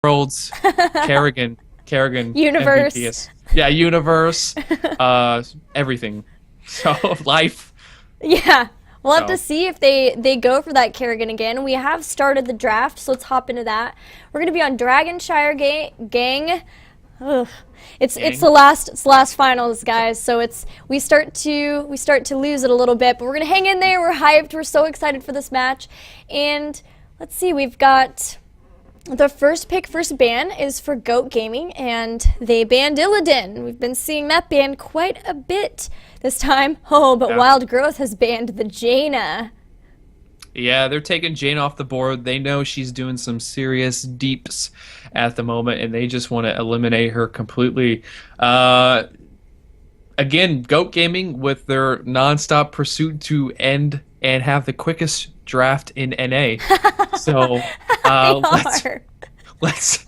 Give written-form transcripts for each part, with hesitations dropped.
Worlds, Kerrigan Universe. MVP is yeah, universe, everything. So life. Yeah. We'll have to So see if they go for that Kerrigan again. We have started the draft, so let's hop into that. We're gonna be on Dragonshire Gang. Ugh. It's gang. the last finals, guys. So we start to lose it a little bit, but we're gonna hang in there. We're hyped. We're so excited for this match, and let's see. We've got the first pick, first ban is for Goat Gaming, and they banned Illidan. We've been seeing that ban quite a bit this time. Oh, but Yeah. Wild Growth has banned the Jaina. Yeah, they're taking Jane off the board. They know she's doing some serious deeps at the moment, and they just want to eliminate her completely. Again, Goat Gaming with their nonstop pursuit to end and have the quickest draft in NA. So They let's are. let's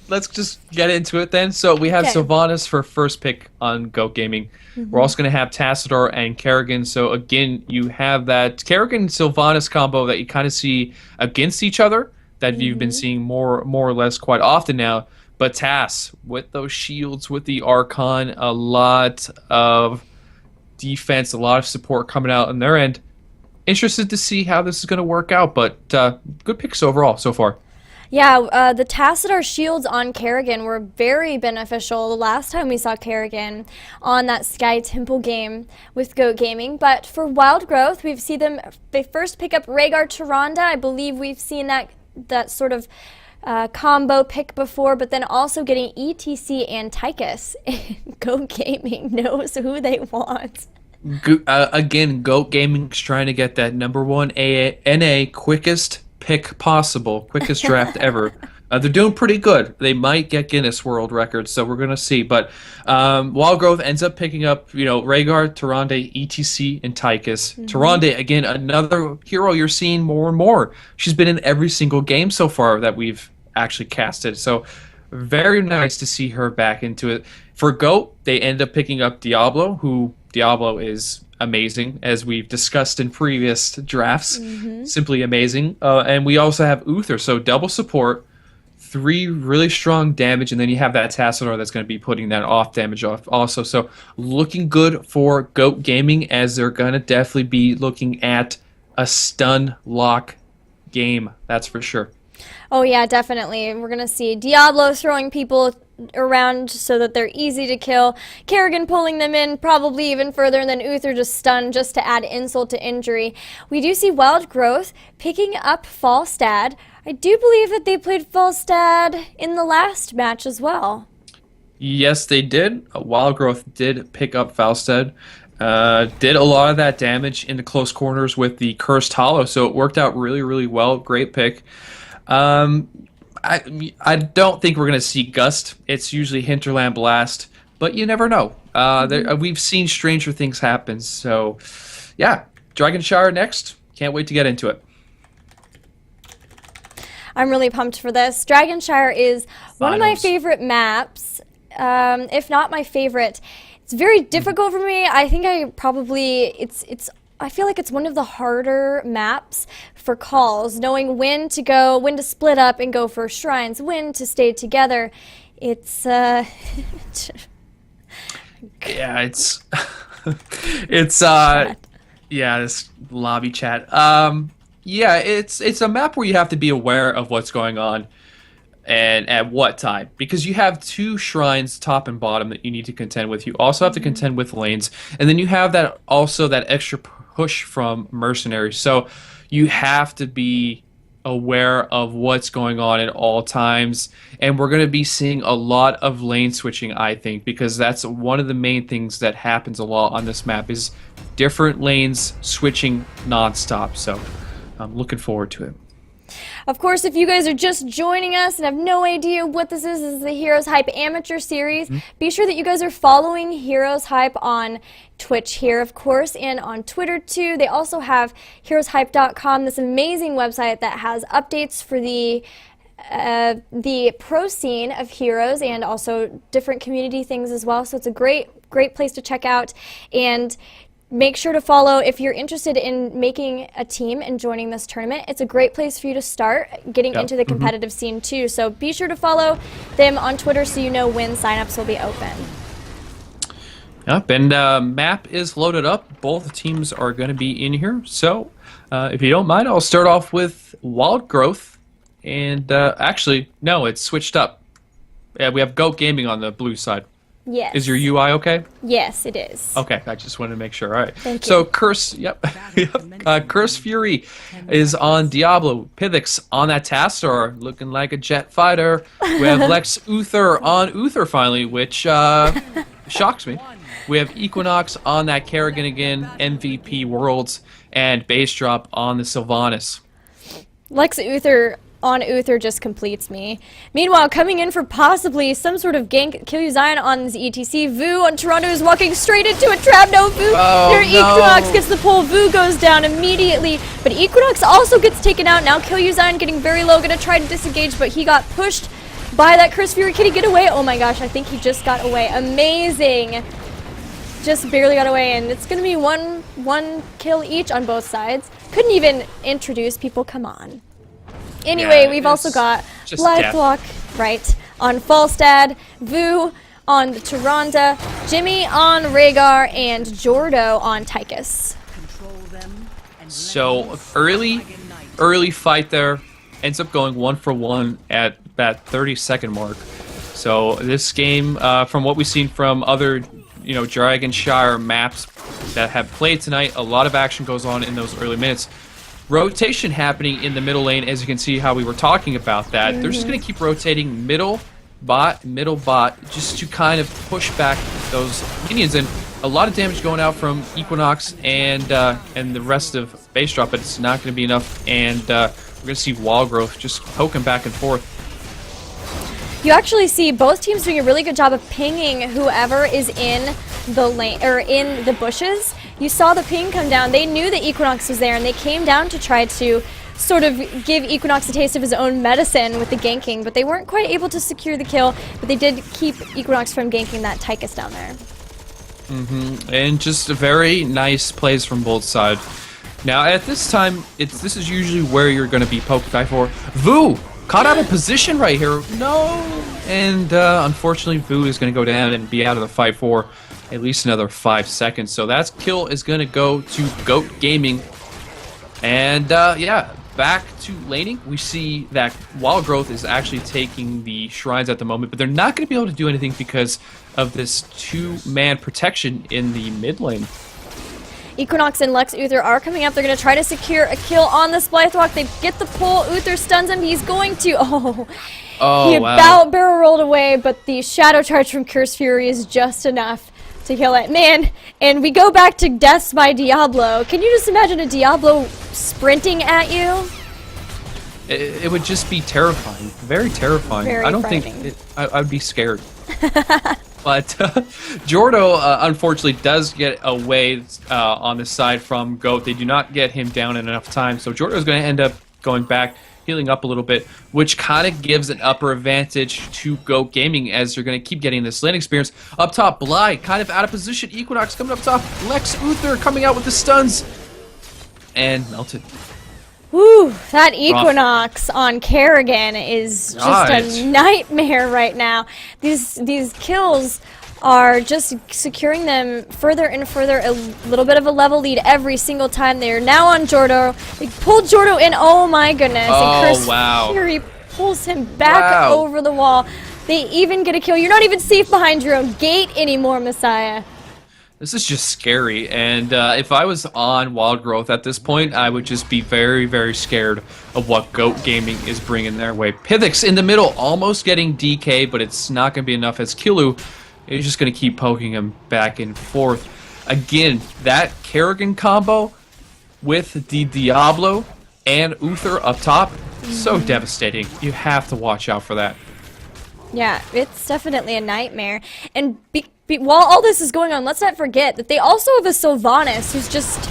let's just get into it then. So we have Okay. Sylvanas for first pick on Goat Gaming. We're also going to have Tassadar and Kerrigan. So again, you have that Kerrigan Sylvanas combo that you kind of see against each other that you've been seeing more or less quite often now. But Tass with those shields, with the Archon, a lot of defense, a lot of support coming out on their end. Interested to see how this is going to work out, but good picks overall so far. Yeah, the Tassadar shields on Kerrigan were very beneficial the last time we saw Kerrigan on that Sky Temple game with Goat Gaming. But for Wild Growth, we've seen them, they first pick up Rhaegar Tyrande. I believe we've seen that sort of combo pick before, but then also getting ETC and Tychus. Goat Gaming knows who they want. Again, Goat Gaming's trying to get that number one NA quickest pick possible, quickest draft ever. They're doing pretty good. They might get Guinness World Records, so we're gonna see. But Wild Growth ends up picking up, Rhaegar, Tyrande, ETC, and Tychus. Tyrande, again, another hero you're seeing more and more. She's been in every single game so far that we've actually casted. So very nice to see her back into it. For Goat, they end up picking up Diablo, who Diablo is amazing, as we've discussed in previous drafts. Simply amazing. And we also have Uther, so double support, 3 really strong damage, and then you have that Tassadar that's going to be putting that off damage off also. So looking good for Goat Gaming, as they're going to definitely be looking at a stun lock game. That's for sure. Oh yeah, definitely. We're gonna see Diablo throwing people around so that they're easy to kill. Kerrigan pulling them in probably even further, and then Uther just stunned just to add insult to injury. We do see Wild Growth picking up Falstad. I do believe that they played Falstad in the last match as well. Yes, they did. Wild Growth did pick up Falstad. Did a lot of that damage in the close corners with the Cursed Hollow, so it worked out really, really well. Great pick. I don't think we're going to see Gust. It's usually Hinterland Blast, but you never know. We've seen stranger things happen. So, yeah, Dragonshire next. Can't wait to get into it. I'm really pumped for this. Dragonshire is one of my Finals. favorite maps, if not my favorite. It's very difficult for me. I think I feel like it's one of the harder maps for calls, knowing when to go, when to split up and go for shrines, when to stay together. It's Yeah, it's it's yeah, this lobby chat. Yeah, it's a map where you have to be aware of what's going on and at what time, because you have 2 shrines, top and bottom, that you need to contend with. You also have to contend with lanes, and then you have that extra push from mercenaries. So you have to be aware of what's going on at all times, and we're going to be seeing a lot of lane switching, I think, because that's one of the main things that happens a lot on this map, is different lanes switching nonstop. So I'm looking forward to it. Of course, if you guys are just joining us and have no idea what this is the Heroes Hype Amateur Series. Be sure that you guys are following Heroes Hype on Twitch here, of course, and on Twitter too. They also have HeroesHype.com, this amazing website that has updates for the pro scene of Heroes and also different community things as well. So it's a great place to check out. And make sure to follow if you're interested in making a team and joining this tournament. It's a great place for you to start getting into the competitive scene too. So be sure to follow them on Twitter so you know when signups will be open. Yep, and map is loaded up. Both teams are going to be in here. So if you don't mind, I'll start off with Wild Growth. And actually, no, it's switched up. Yeah, we have Goat Gaming on the blue side. Yes. Is your UI okay? Yes, it is. Okay, I just wanted to make sure. All right. Thank you. So Curse, yep. Curse Fury is on Diablo. Pithix on that Tastor, looking like a jet fighter. We have Lex Uther on Uther finally, which shocks me. We have Equinox on that Kerrigan again, MVP Worlds, and Base Drop on the Sylvanas. Lex Uther on Uther just completes me. Meanwhile, coming in for possibly some sort of gank, Kill You Zion on the ETC. Vu on Toronto is walking straight into a trap. No, Vu. Here, Equinox gets the pull. Vu goes down immediately, but Equinox also gets taken out. Now Kill You Zion getting very low, gonna try to disengage, but he got pushed by that Curse Fury. Can he get away? Oh my gosh, I think he just got away. Amazing. Just barely got away, and it's gonna be one kill each on both sides. Couldn't even introduce people, come on. Anyway, Yeah, we've also got death. Block, right, on Falstad, Vu on the Tyrande, Jimmy on Rhaegar, and Jordo on Tychus. So early fight there, ends up going 1-for-1 at that 30-second mark. So this game, from what we've seen from other, Dragonshire maps that have played tonight, a lot of action goes on in those early minutes. Rotation happening in the middle lane, as you can see how we were talking about that. They're just going to keep rotating middle bot, just to kind of push back those minions. And a lot of damage going out from Equinox and the rest of Base Drop, but it's not going to be enough. And we're going to see Wall Growth just poking back and forth. You actually see both teams doing a really good job of pinging whoever is in the lane or in the bushes. You saw the ping come down. They knew that Equinox was there, and they came down to try to sort of give Equinox a taste of his own medicine with the ganking, but they weren't quite able to secure the kill, but they did keep Equinox from ganking that Tychus down there. And just very nice plays from both sides. Now at this time, this is usually where you're going to be poked by for. Vu! Caught out of position right here. No! And unfortunately, Vu is going to go down and be out of the fight for at least another 5 seconds. So that kill is going to go to Goat Gaming. And yeah, back to laning. We see that Wild Growth is actually taking the shrines at the moment, but they're not going to be able to do anything because of this two-man protection in the mid lane. Equinox and Lex Uther are coming up. They're going to try to secure a kill on the Splythe. They get the pull. Uther stuns him. He's going to... He about barrel rolled away, but the Shadow Charge from Curse Fury is just enough to kill it. Man, and we go back to deaths by Diablo. Can you just imagine a Diablo sprinting at you? It would just be terrifying. Very terrifying. Very I don't frightening. think... I'd be scared. But Jordo, unfortunately, does get away on the side from Goat. They do not get him down in enough time. So Jordo is going to end up going back, healing up a little bit, which kind of gives an upper advantage to Goat Gaming as they're going to keep getting this lane experience. Up top, Bly kind of out of position. Equinox coming up top. Lex Uther coming out with the stuns. And melted. Woo, that Equinox on Kerrigan is just a nightmare right now. These kills are just securing them further and further, a little bit of a level lead every single time. They are now on Jordo. They pulled Jordo in, oh my goodness. And Curse Fury pulls him back over the wall. They even get a kill. You're not even safe behind your own gate anymore, Mehsiah. This is just scary, and if I was on Wild Growth at this point, I would just be very, very scared of what Goat Gaming is bringing their way. Pithix in the middle, almost getting DK, but it's not going to be enough as Killu is just going to keep poking him back and forth. Again, that Kerrigan combo with the Diablo and Uther up top, so devastating. You have to watch out for that. Yeah, it's definitely a nightmare. And while all this is going on, let's not forget that they also have a Sylvanas who's just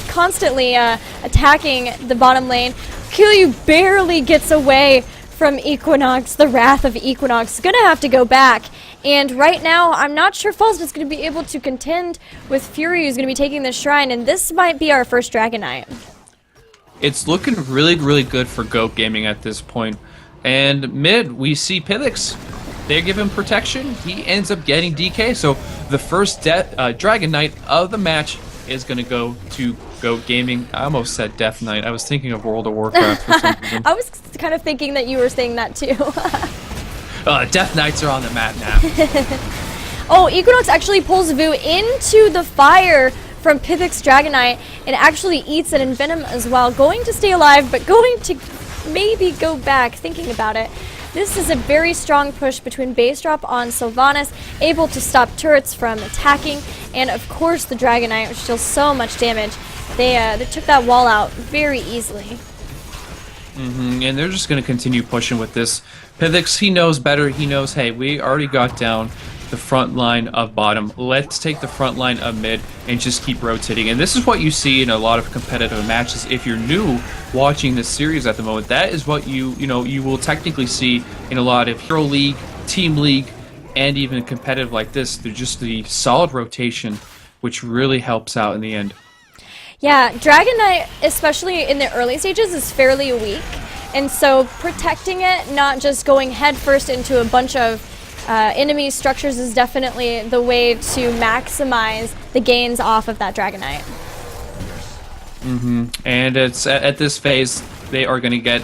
constantly attacking the bottom lane. Killu barely gets away from Equinox, the Wrath of Equinox, gonna have to go back. And right now, I'm not sure Falsta's gonna be able to contend with Fury, who's gonna be taking the shrine, and this might be our first Dragon Knight. It's looking really, really good for Goat Gaming at this point. And mid, we see Pithix. They give him protection. He ends up getting DK. So the first Dragon Knight of the match is going to go to Goat Gaming. I almost said Death Knight. I was thinking of World of Warcraft for some reason. I was kind of thinking that you were saying that too. Death Knights are on the map now. Oh, Equinox actually pulls Vu into the fire from Pithix Dragon Knight and actually eats it in Venom as well. Going to stay alive, but going to maybe go back, thinking about it. This is a very strong push between base drop on Sylvanas, able to stop turrets from attacking, and of course the Dragon Knight, which deals so much damage. They took that wall out very easily. And they're just going to continue pushing with this. Pithix, he knows better. He knows, hey, we already got down the front line of bottom. Let's take the front line of mid and just keep rotating. And this is what you see in a lot of competitive matches. If you're new watching this series at the moment, that is what you will technically see in a lot of Hero League, Team League, and even competitive like this. They're just the solid rotation, which really helps out in the end. Yeah, Dragon Knight, especially in the early stages, is fairly weak. And so protecting it, not just going headfirst into a bunch of enemy structures, is definitely the way to maximize the gains off of that Dragon Knight. And it's at this phase, they are going to get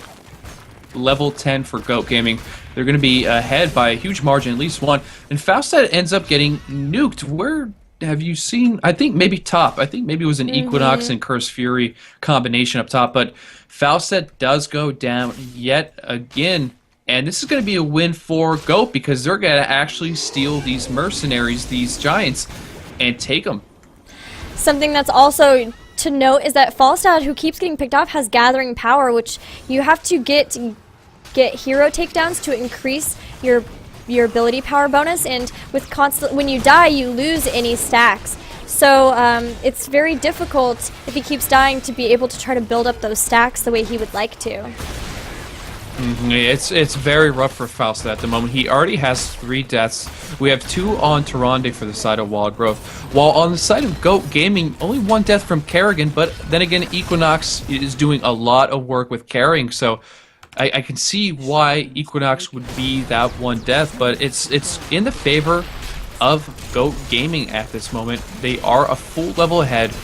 level 10 for Goat Gaming. They're going to be ahead by a huge margin, at least one. And Faustad ends up getting nuked. Where have you seen? I think maybe top. I think maybe it was an Equinox and Curse Fury combination up top. But Faustad does go down yet again. And this is going to be a win for Goat because they're going to actually steal these mercenaries, these giants, and take them. Something that's also to note is that Falstad, who keeps getting picked off, has Gathering Power, which you have to get hero takedowns to increase your ability power bonus. And with when you die, you lose any stacks. So it's very difficult if he keeps dying to be able to try to build up those stacks the way he would like to. It's very rough for Faustad at the moment. He already has 3 deaths. We have 2 on Tyrande for the side of Wild Growth. While on the side of Goat Gaming, only 1 death from Kerrigan, but then again, Equinox is doing a lot of work with carrying, so I can see why Equinox would be that 1 death, but it's in the favor of Goat Gaming at this moment. They are a full level ahead.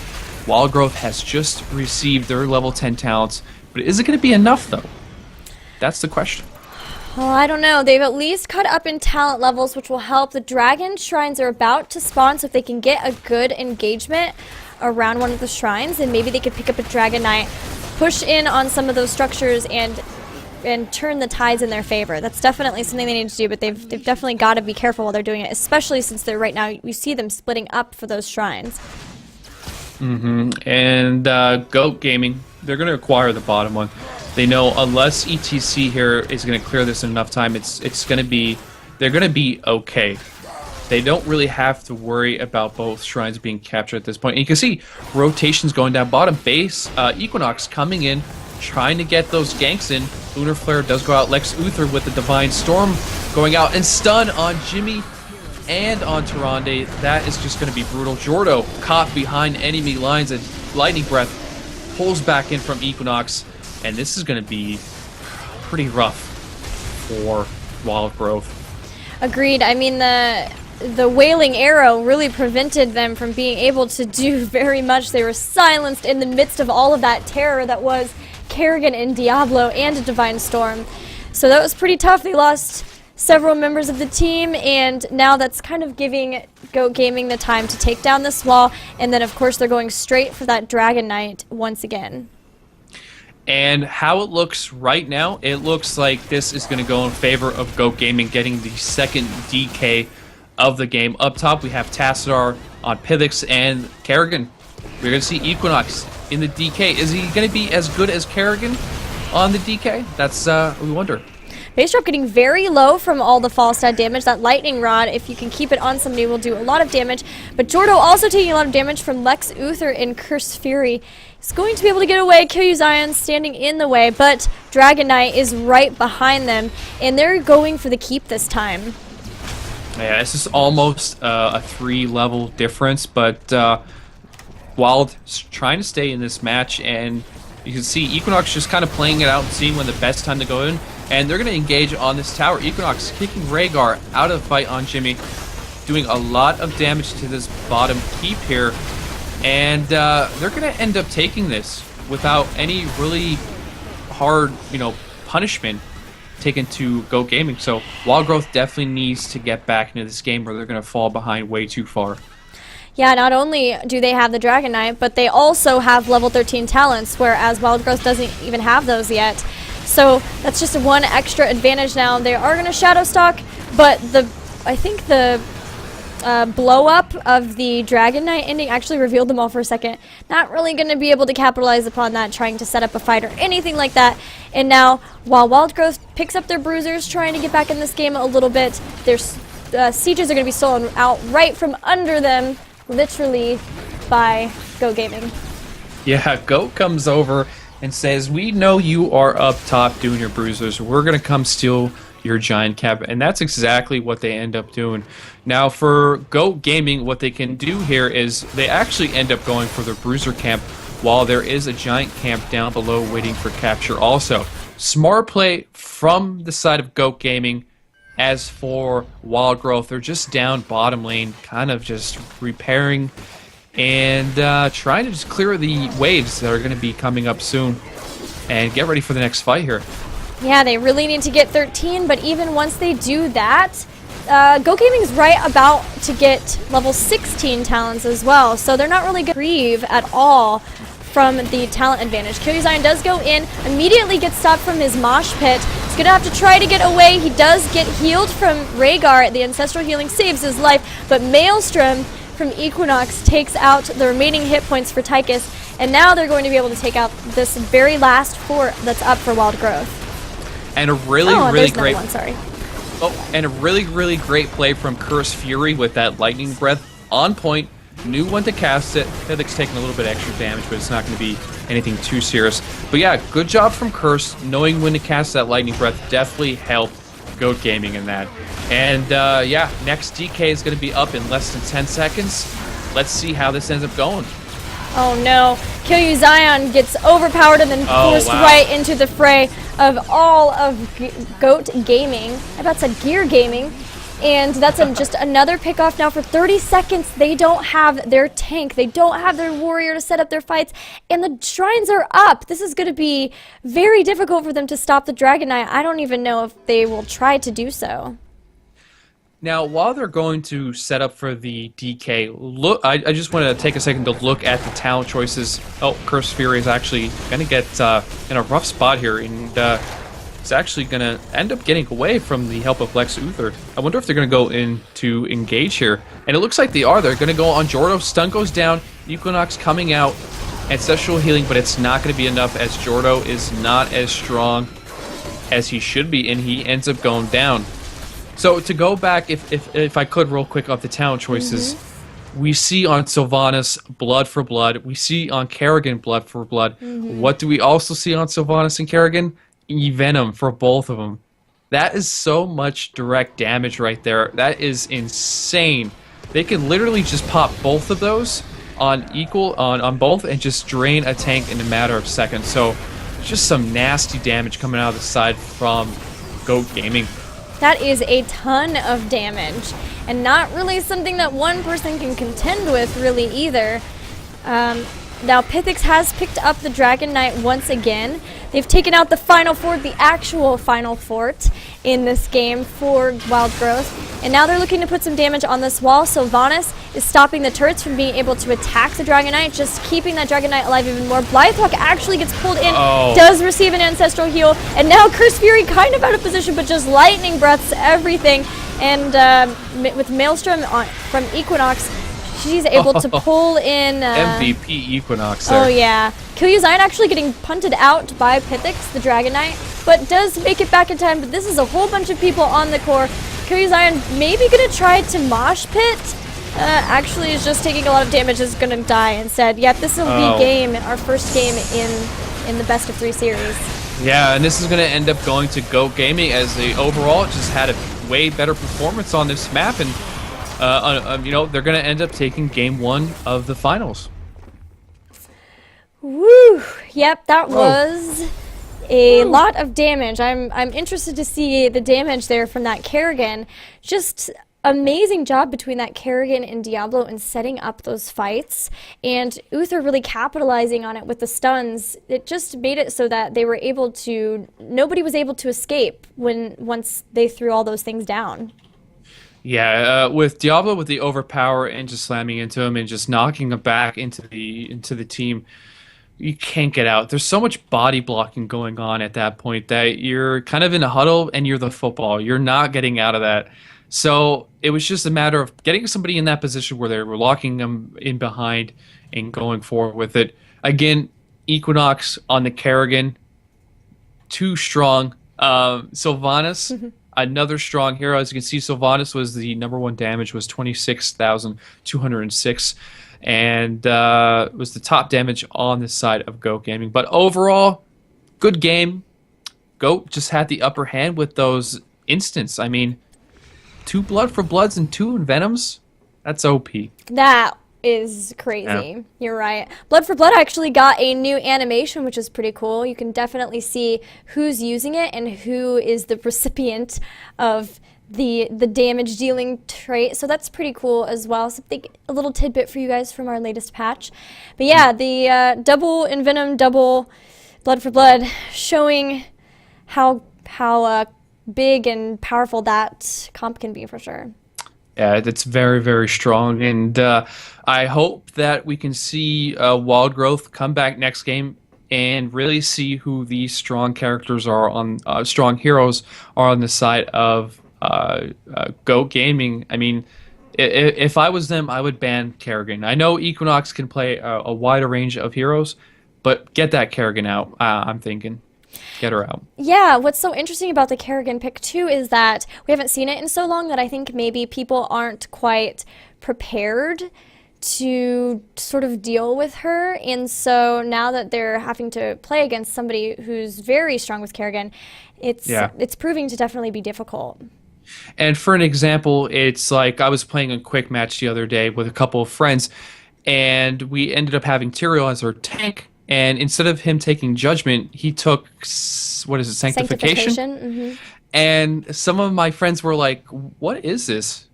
Wild Growth has just received their level 10 talents, but is it going to be enough, though? That's the question. Oh, I don't know. They've at least cut up in talent levels, which will help. The Dragon Shrines are about to spawn, so if they can get a good engagement around one of the shrines, then maybe they could pick up a Dragon Knight, push in on some of those structures, and turn the tides in their favor. That's definitely something they need to do, but they've definitely got to be careful while they're doing it, especially since they're right now, you see them splitting up for those shrines. And Goat Gaming, they're going to acquire the bottom one. They know unless ETC here is going to clear this in enough time, they're going to be okay. They don't really have to worry about both shrines being captured at this point. And you can see rotations going down bottom base. Equinox coming in, trying to get those ganks in. Lunar Flare does go out. Lex Uther with the Divine Storm going out and stun on Jimmy and on Tyrande. That is just going to be brutal. Jordo caught behind enemy lines and Lightning Breath pulls back in from Equinox. And this is going to be pretty rough for Wild Growth. Agreed. I mean, the Wailing Arrow really prevented them from being able to do very much. They were silenced in the midst of all of that terror that was Kerrigan and Diablo and a Divine Storm. So that was pretty tough. They lost several members of the team, and now that's kind of giving Goat Gaming the time to take down this wall. And then, of course, they're going straight for that Dragon Knight once again. And how it looks right now, it looks like this is going to go in favor of Goat Gaming getting the second DK of the game. Up top, we have Tassadar on Pithix and Kerrigan. We're going to see Equinox in the DK. Is he going to be as good as Kerrigan on the DK? That's, we wonder. Base drop getting very low from all the Falstad damage. That Lightning Rod, if you can keep it on somebody, will do a lot of damage. But Jordo also taking a lot of damage from Lex Uther and Curse Fury. is going to be able to get away. Gillyweed standing in the way, but Dragon Knight is right behind them, and they're going for the keep this time. Yeah, this is almost a 3-level difference, but Wild's trying to stay in this match, and you can see Equinox just kind of playing it out and seeing when the best time to go in, and they're going to engage on this tower. Equinox kicking Rhaegar out of the fight on Jimmy, doing a lot of damage to this bottom keep here, and they're going to end up taking this without any really hard, punishment taken to Goat Gaming. So Wild Growth definitely needs to get back into this game, or they're going to fall behind way too far. Yeah, not only do they have the Dragon Knight, but they also have level 13 talents, whereas Wild Growth doesn't even have those yet. So that's just one extra advantage now. They are going to Shadow Stalk, but I think the blow up of the Dragon Knight ending actually revealed them all for a second. Not really going to be able to capitalize upon that, trying to set up a fight or anything like that. And now, while Wild Growth picks up their bruisers, trying to get back in this game a little bit, their sieges are going to be stolen out right from under them, literally, by Goat Gaming. Yeah, Goat comes over and says, "We know you are up top doing your bruisers. We're going to come steal your giant camp." And that's exactly what they end up doing. Now, for Goat Gaming, what they can do here is they actually end up going for the bruiser camp, while there is a giant camp down below waiting for capture also. Smart play from the side of Goat Gaming. As for Wild Growth, they're just down bottom lane, kind of just repairing and trying to just clear the waves that are going to be coming up soon and get ready for the next fight here. Yeah, they really need to get 13, but even once they do that, Goat Gaming's right about to get level 16 talents as well, so they're not really going to grieve at all from the talent advantage. Gillyweed does go in, immediately gets stopped from his mosh pit. He's going to have to try to get away. He does get healed from Rhaegar. The Ancestral Healing saves his life, but Maelstrom from Equinox takes out the remaining hit points for Tychus, and now they're going to be able to take out this very last fort that's up for Wild Growth. And a really great one, sorry. Oh, and a really great play from Curse Fury with that lightning breath on point. Knew when to cast it. Hithic's taking a little bit extra damage, but it's not going to be anything too serious. But yeah, good job from Curse. Knowing when to cast that lightning breath definitely helped Goat Gaming in that. And yeah, next DK is going to be up in less than 10 seconds. Let's see how this ends up going. Oh no, Gillyweed gets overpowered and then forced right into the fray of all of Goat Gaming. I about said Gear Gaming. And that's just another pick off now for 30 seconds. They don't have their tank. They don't have their warrior to set up their fights. And the shrines are up. This is going to be very difficult for them to stop the Dragon Knight. I don't even know if they will try to do so. Now, while they're going to set up for the DK, look, I just want to take a second to look at the talent choices. Oh, Curse Fury is actually going to get in a rough spot here, and it's actually going to end up getting away from the help of Lex Luthor. I wonder if they're going to go in to engage here. And it looks like they are. They're going to go on Jordo. Stun goes down. Equinox coming out. Ancestral Healing, but it's not going to be enough as Jordo is not as strong as he should be, and he ends up going down. So to go back, if I could real quick off the talent choices, we see on Sylvanas Blood for Blood. We see on Kerrigan Blood for Blood. What do we also see on Sylvanas and Kerrigan? Venom for both of them. That is so much direct damage right there. That is insane. They can literally just pop both of those on both and just drain a tank in a matter of seconds. So just some nasty damage coming out of the side from Goat Gaming. That is a ton of damage, and not really something that one person can contend with really either. Now Pythix has picked up the Dragon Knight once again. They've taken out the final fort, the actual final fort in this game for Wild Growth. And now they're looking to put some damage on this wall. Sylvanas is stopping the turrets from being able to attack the Dragon Knight, just keeping that Dragon Knight alive even more. Blythehawk actually gets pulled in, does receive an Ancestral Heal, and now Curse Fury kind of out of position, but just lightning breaths everything. And with Maelstrom from Equinox, she's able to pull in... MVP Equinox there. Oh yeah. Gillyweed actually getting punted out by Pythix, the Dragon Knight, but does make it back in time. But this is a whole bunch of people on the core. Gillyweed maybe going to try to mosh pit Actually is just taking a lot of damage, is going to die instead. Yep, this will be our first game in the best of 3 series. Yeah, and this is going to end up going to GOAT Gaming, as they overall just had a way better performance on this map, and they're going to end up taking game 1 of the finals. Woo! Yep, that was a lot of damage. I'm interested to see the damage there from that Kerrigan. Just amazing job between that Kerrigan and Diablo in setting up those fights, and Uther really capitalizing on it with the stuns. It just made it so that they were able to, nobody was able to escape once they threw all those things down. Yeah, with Diablo with the overpower and just slamming into him and just knocking him back into the team, you can't get out. There's so much body blocking going on at that point that you're kind of in a huddle and you're the football. You're not getting out of that. So it was just a matter of getting somebody in that position where they were locking them in behind and going forward with it. Again, Equinox on the Kerrigan, too strong. Sylvanas, another strong hero. As you can see, Sylvanas was the #1 damage, was 26,206, and was the top damage on the side of GOAT Gaming. But overall, good game. GOAT just had the upper hand with those instants. I mean, 2 Blood for Bloods and 2 Envenoms? That's OP. That is crazy. Yeah. You're right. Blood for Blood actually got a new animation, which is pretty cool. You can definitely see who's using it and who is the recipient of the damage dealing trait. So that's pretty cool as well. Something, a little tidbit for you guys from our latest patch. But yeah, the double Envenom, double Blood for Blood, showing how big and powerful that comp can be for sure. Yeah, that's very, very strong, and I hope that we can see Wild Growth come back next game and really see who these strong characters are on, strong heroes are on the side of GOAT Gaming. I mean, if I was them, I would ban Kerrigan. I know Equinox can play a wider range of heroes, but get that Kerrigan out, I'm thinking. Get her out. Yeah, what's so interesting about the Kerrigan pick too is that we haven't seen it in so long that I think maybe people aren't quite prepared to sort of deal with her. And so now that they're having to play against somebody who's very strong with Kerrigan, it's proving to definitely be difficult. And for an example, it's like I was playing a quick match the other day with a couple of friends, and we ended up having Tyrael as our tank. And instead of him taking Judgment, he took, what is it, Sanctification? Mm-hmm. And some of my friends were like, what is this?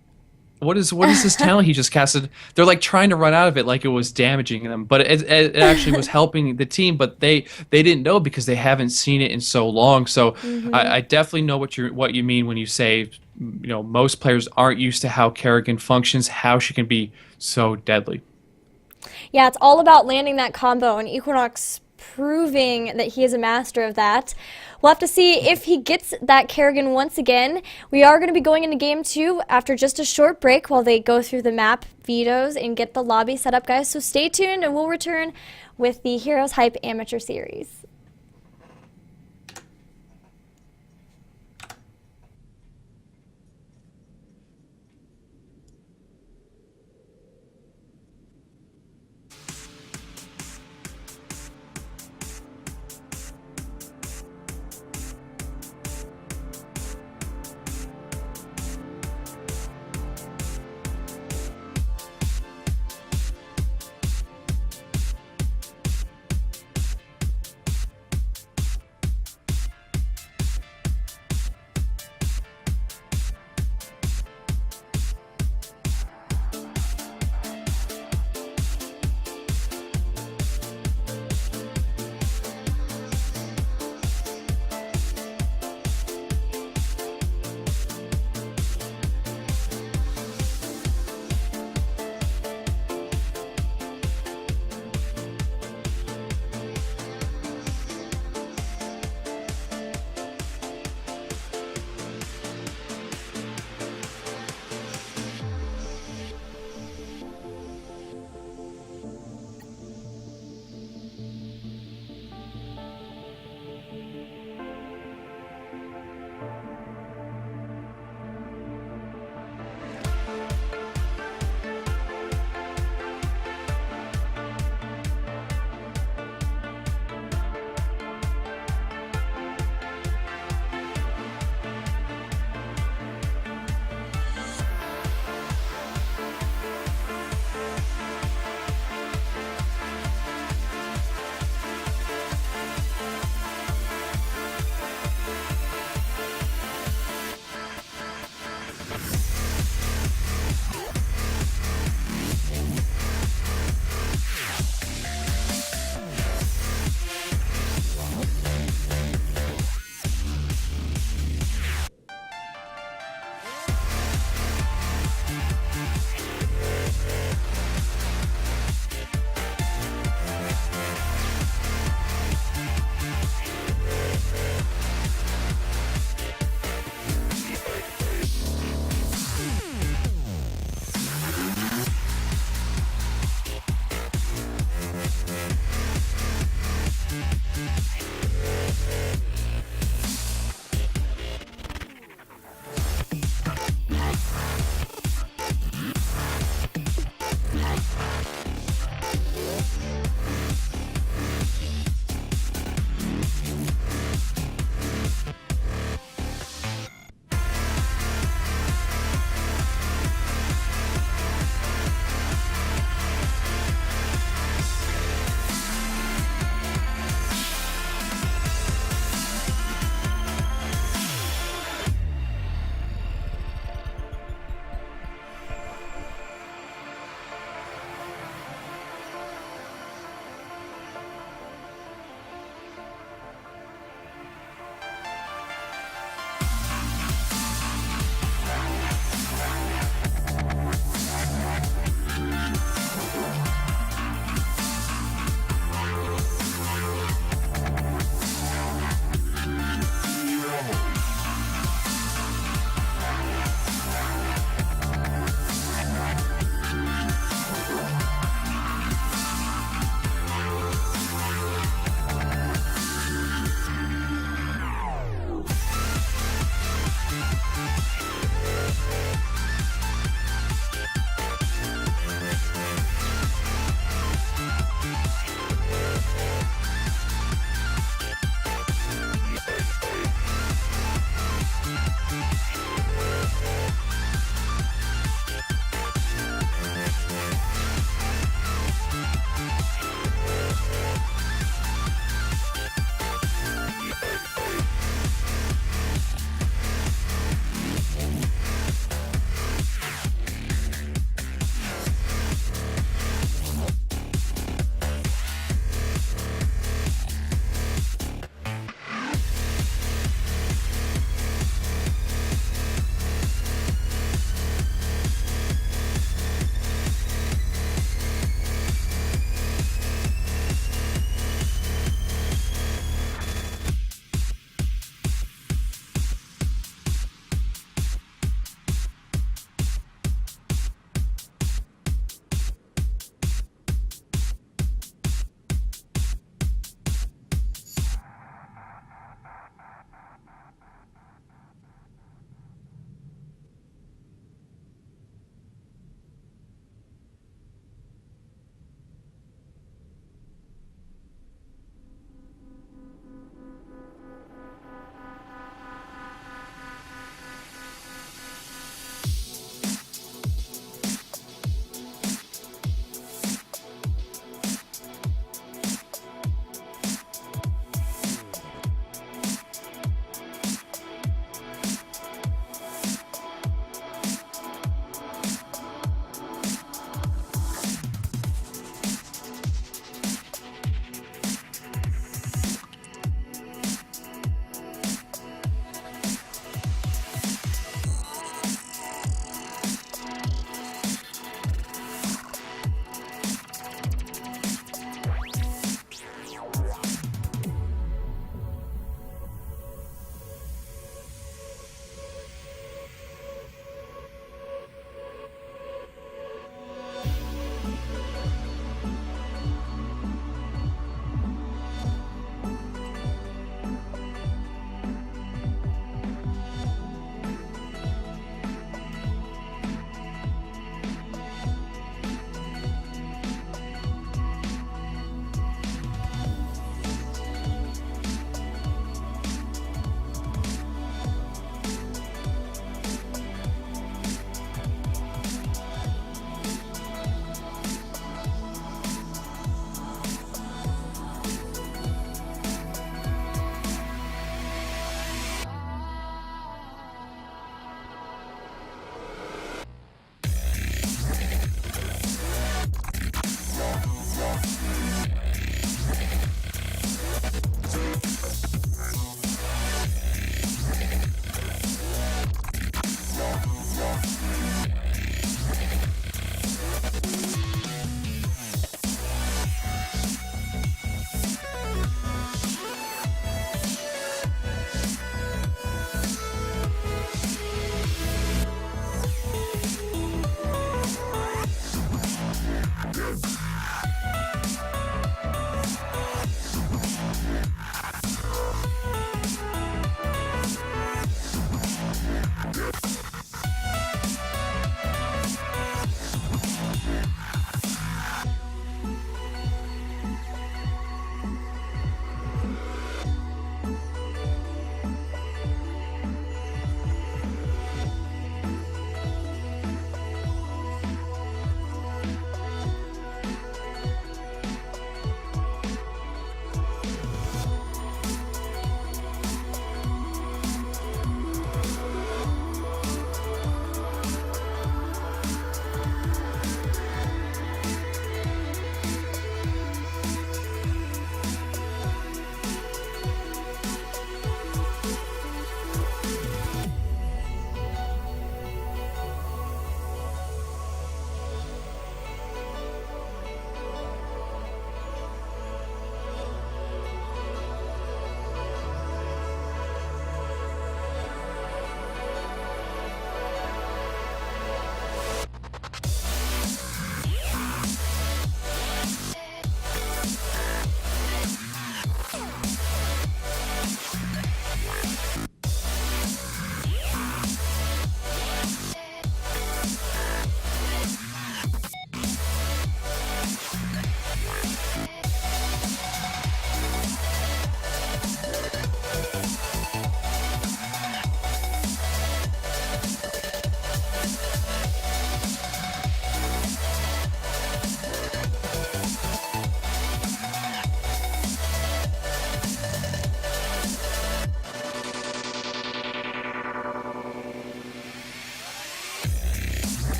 What is this talent he just casted? They're like trying to run out of it like it was damaging them. But it actually was helping the team, but they didn't know because they haven't seen it in so long. So I definitely know what you mean when you say, most players aren't used to how Kerrigan functions, how she can be so deadly. Yeah, it's all about landing that combo, and Equinox proving that he is a master of that. We'll have to see if he gets that Kerrigan once again. We are going to be going into game 2 after just a short break while they go through the map vetoes and get the lobby set up, guys. So stay tuned, and we'll return with the HeroesHype Amateur Series.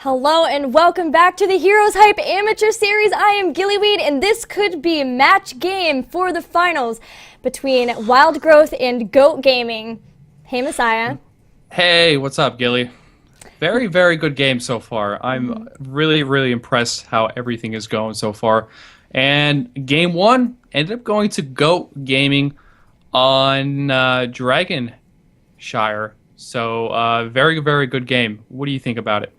Hello and welcome back to the Heroes Hype Amateur Series. I am Gillyweed, and this could be a match game for the finals between Wild Growth and Goat Gaming. Hey, Mehsiah. Hey, what's up, Gilly? Very, very good game so far. I'm really, really impressed how everything is going so far. And game one ended up going to Goat Gaming on Dragonshire. So, very, very good game. What do you think about it?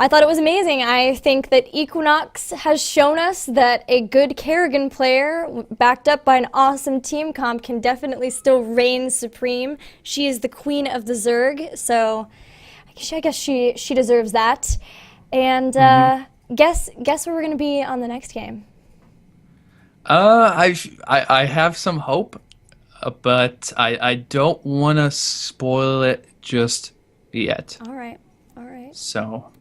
I thought it was amazing. I think that Equinox has shown us that a good Kerrigan player, backed up by an awesome team comp, can definitely still reign supreme. She is the queen of the Zerg, so I guess she deserves that. And guess where we're gonna be on the next game. I have some hope, but I don't want to spoil it just yet. All right. So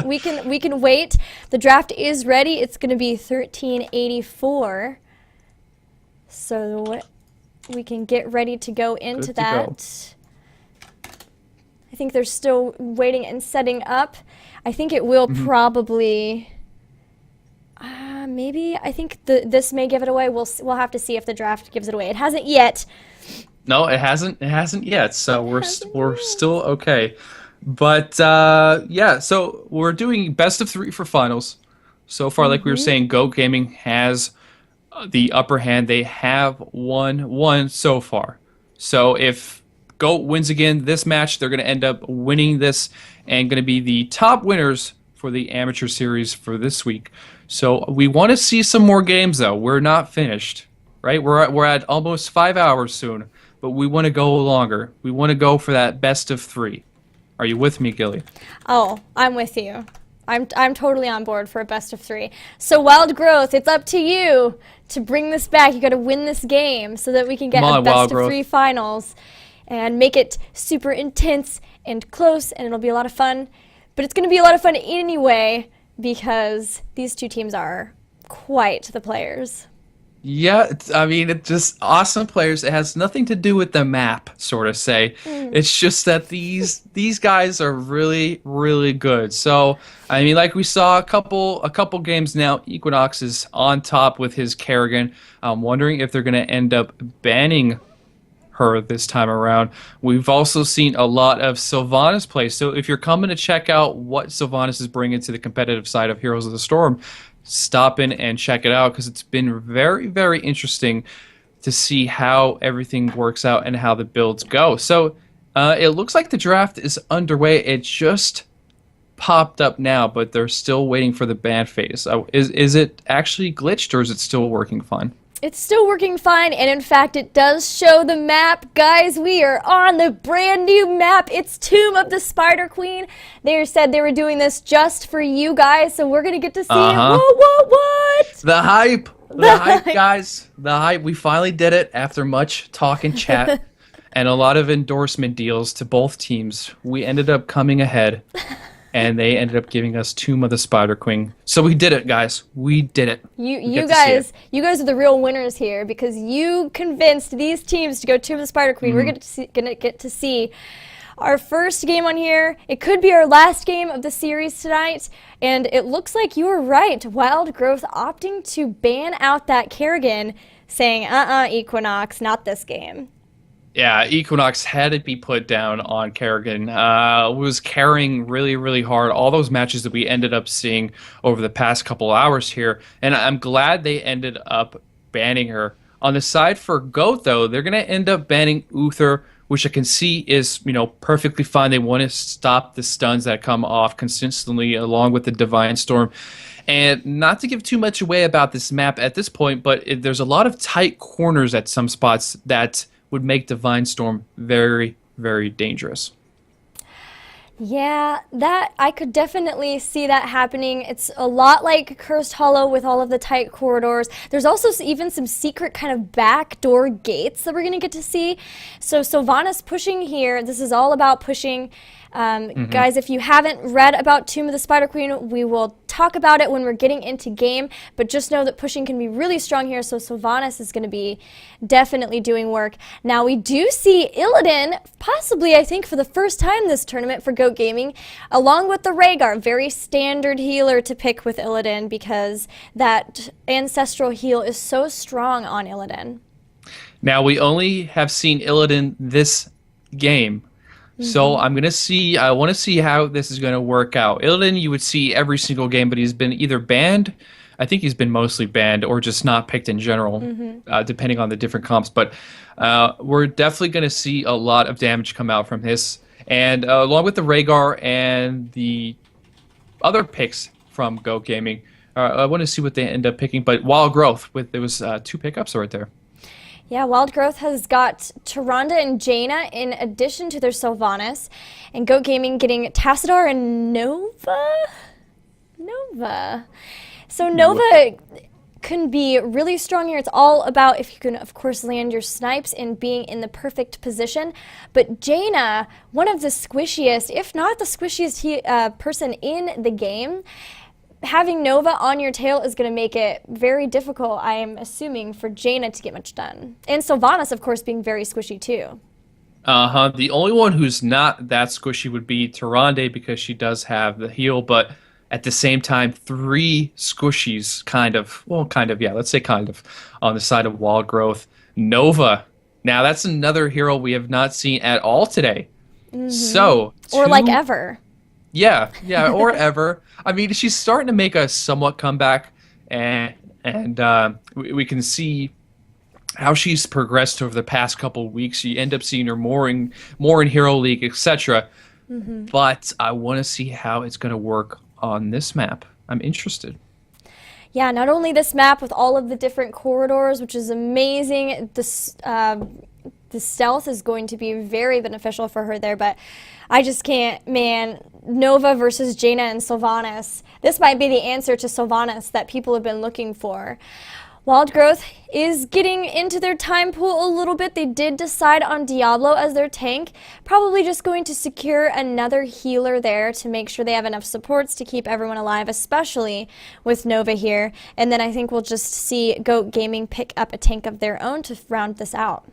we can wait. The draft is ready. It's going to be 1384. So we can get ready to go into that. I think they're still waiting and setting up. I think it will probably maybe I think this may give it away. We'll have to see if the draft gives it away. It hasn't yet. No, it hasn't. It hasn't yet. So we're still okay. But yeah, so we're doing best of 3 for finals. So far, like we were saying, Goat Gaming has the upper hand. They have won so far. So if Goat wins again this match, they're going to end up winning this and going to be the top winners for the amateur series for this week. So we want to see some more games, though. We're not finished, right? We're at almost 5 hours soon, but we want to go longer. We want to go for that best of 3. Are you with me, Gilly? Oh, I'm with you. I'm totally on board for a best of 3. So Wild Growth, it's up to you to bring this back. You got to win this game so that we can get a best of 3 finals and make it super intense and close, and it'll be a lot of fun. But it's going to be a lot of fun anyway because these two teams are quite the players. Yeah, it's just awesome players. It has nothing to do with the map, sort of say. It's just that these guys are really, really good. So, like we saw a couple games now, Equinox is on top with his Kerrigan. I'm wondering if they're going to end up banning her this time around. We've also seen a lot of Sylvanas play. So if you're coming to check out what Sylvanas is bringing to the competitive side of Heroes of the Storm, stop in and check it out because it's been very, very interesting to see how everything works out and how the builds go. So it looks like the draft is underway. It just popped up now, but they're still waiting for the ban phase. Is it actually glitched or is it still working fine? It's still working fine, and in fact, it does show the map. Guys, we are on the brand new map. It's Tomb of the Spider Queen. They said they were doing this just for you guys, so we're going to get to see it. What? The hype. The hype, guys. The hype. We finally did it after much talk and chat and a lot of endorsement deals to both teams. We ended up coming ahead. And they ended up giving us Tomb of the Spider Queen. So we did it, guys. We did it. You guys are the real winners here because you convinced these teams to go Tomb of the Spider Queen. We're gonna get to see our first game on here. It could be our last game of the series tonight, and it looks like you were right. Wild Growth opting to ban out that Kerrigan, saying, Equinox, not this game. Yeah, Equinox had to be put down on Kerrigan. Was carrying really, really hard all those matches that we ended up seeing over the past couple hours here, and I'm glad they ended up banning her. On the side for Goat, though, they're going to end up banning Uther, which I can see is, perfectly fine. They want to stop the stuns that come off consistently along with the Divine Storm. And not to give too much away about this map at this point, but there's a lot of tight corners at some spots that would make Divine Storm very, very dangerous. Yeah, that I could definitely see that happening. It's a lot like Cursed Hollow with all of the tight corridors. There's also even some secret kind of backdoor gates that we're going to get to see. So Sylvanas pushing here. This is all about pushing Guys, if you haven't read about Tomb of the Spider Queen, we will talk about it when we're getting into game, but just know that pushing can be really strong here, so Sylvanas is going to be definitely doing work. Now, we do see Illidan, possibly, I think, for the first time this tournament for GOAT Gaming, along with the Rhaegar, very standard healer to pick with Illidan because that ancestral heal is so strong on Illidan. Now, we only have seen Illidan this game. So I want to see how this is going to work out. Illidan, you would see every single game, but he's been either banned, I think he's been mostly banned, or just not picked in general, depending on the different comps. But we're definitely going to see a lot of damage come out from this. And along with the Rhaegar and the other picks from GOAT Gaming, I want to see what they end up picking. But Wild Growth, there was 2 pickups right there. Yeah, Wild Growth has got Tyrande and Jaina in addition to their Sylvanas, and GOAT Gaming getting Tassadar and Nova? So Nova can be really strong here. It's all about if you can, of course, land your snipes and being in the perfect position. But Jaina, one of the squishiest, if not the squishiest person in the game, having Nova on your tail is going to make it very difficult, I am assuming, for Jaina to get much done. And Sylvanas, of course, being very squishy, too. The only one who's not that squishy would be Tyrande because she does have the heal, but at the same time, 3 squishies, let's say kind of, on the side of Wild Growth. Nova. Now, that's another hero we have not seen at all today. So, or like ever. Yeah, or ever. I mean, she's starting to make a somewhat comeback, and we can see how she's progressed over the past couple of weeks. You end up seeing her more in Hero League, etc. But I want to see how it's going to work on this map. I'm interested. Yeah, not only this map with all of the different corridors, which is amazing. The stealth is going to be very beneficial for her there, but I just can't, man. Nova versus Jaina and Sylvanas. This might be the answer to Sylvanas that people have been looking for. Wild Growth is getting into their time pool a little bit. They did decide on Diablo as their tank. Probably just going to secure another healer there to make sure they have enough supports to keep everyone alive, especially with Nova here. And then I think we'll just see GOAT Gaming pick up a tank of their own to round this out.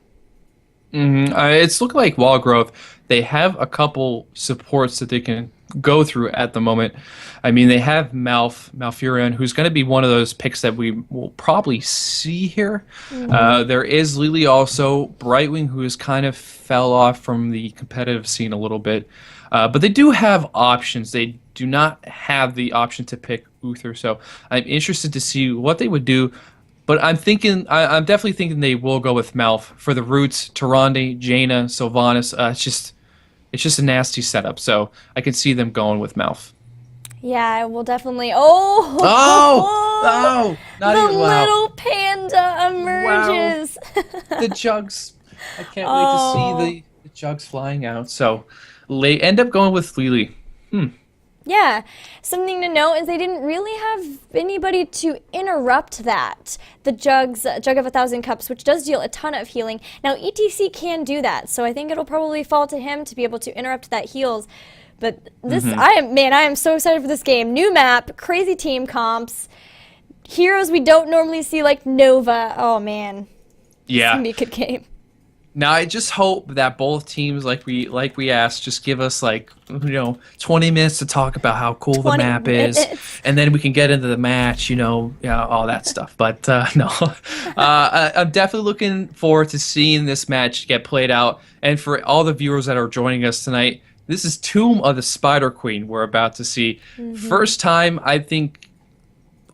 It's looking like Wild Growth. They have a couple supports that they can go through at the moment. I mean, they have Malfurion, who's going to be one of those picks that we will probably see here. There is Lily also, Brightwing, who has kind of fell off from the competitive scene a little bit. But they do have options. They do not have the option to pick Uther, so I'm interested to see what they would do. But I'm definitely thinking they will go with Malf for the roots. Tyrande, Jaina, Sylvanas. It's just a nasty setup. So I can see them going with Malf. Yeah, we'll definitely. Not the even, wow. little panda emerges. Wow. The jugs. I can't wait to see the jugs flying out. So they end up going with Lily. Yeah, something to note is they didn't really have anybody to interrupt that. The Jug of 1,000 Cups, which does deal a ton of healing. Now, ETC can do that, so I think it'll probably fall to him to be able to interrupt that heals. But this, I am so excited for this game. New map, crazy team comps, heroes we don't normally see like Nova. Oh man, yeah, it's gonna be a good game. Now I just hope that both teams, like we asked, just give us 20 minutes to talk about how cool the map is, and then we can get into the match, all that stuff. But no, I'm definitely looking forward to seeing this match get played out. And for all the viewers that are joining us tonight, this is Tomb of the Spider Queen we're about to see. First time, I think,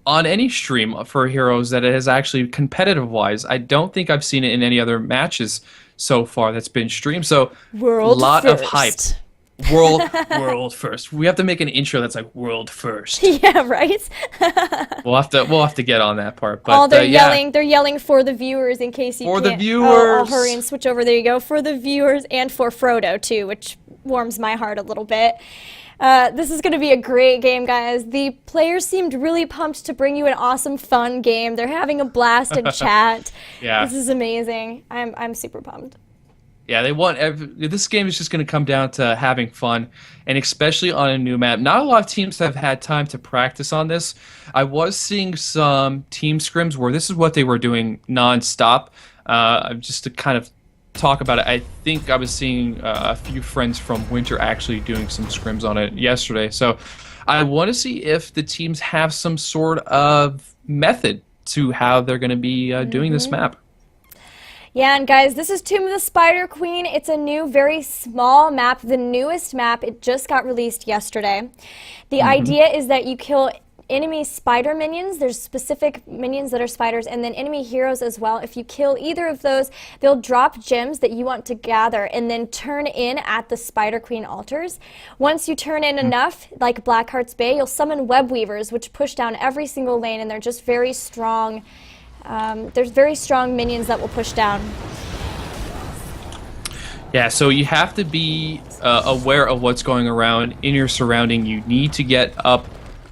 on any stream for Heroes that it has actually competitive-wise. I don't think I've seen it in any other matches so far that's been streamed. So a lot of hype. World first. We have to make an intro that's like world first. Yeah, right. We'll have to get on that part. But they're yelling for the viewers in case you can't. For the viewers. I'll hurry and switch over. There you go. For the viewers and for Frodo too, which warms my heart a little bit. This is going to be a great game, guys. The players seemed really pumped to bring you an awesome, fun game. They're having a blast in chat. Yeah. This is amazing. I'm super pumped. Yeah, they want this game is just going to come down to having fun, and especially on a new map. Not a lot of teams have had time to practice on this. I was seeing some team scrims where this is what they were doing nonstop. Just to kind of talk about it, I think I was seeing a few friends from Winter actually doing some scrims on it yesterday. So I want to see if the teams have some sort of method to how they're going to be doing this map. Yeah, and guys, this is Tomb of the Spider Queen. It's a new, very small map, the newest map. It just got released yesterday. The idea is that you kill enemy spider minions. There's specific minions that are spiders, and then enemy heroes as well. If you kill either of those, they'll drop gems that you want to gather and then turn in at the Spider Queen altars. Once you turn in enough, like Blackheart's Bay, you'll summon web weavers, which push down every single lane, and they're just very strong. There's very strong minions that will push down. Yeah, so you have to be aware of what's going around in your surrounding. You need to get up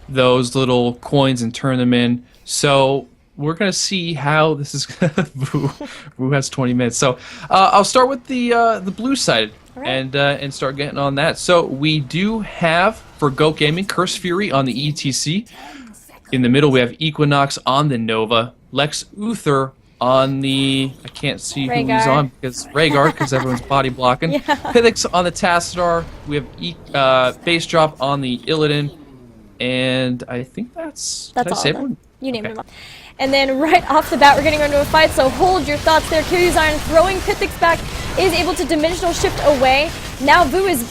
those little coins and turn them in. So we're going to see how this is. Boo has 20 minutes. So I'll start with the blue side and start getting on that. So we do have, for Goat Gaming, Curse Fury on the ETC. In the middle, we have Equinox on the Nova. Lex Uther on the, I can't see who he's on because Rhaegar, because everyone's body blocking. Pithix on the Tassadar. We have Base Drop on the Illidan. And I think that's all of them. You named okay. them all. And then right off the bat, we're getting into a fight, so hold your thoughts there. Kyrgyzstan throwing Pithix back, is able to dimensional shift away. Now Vu is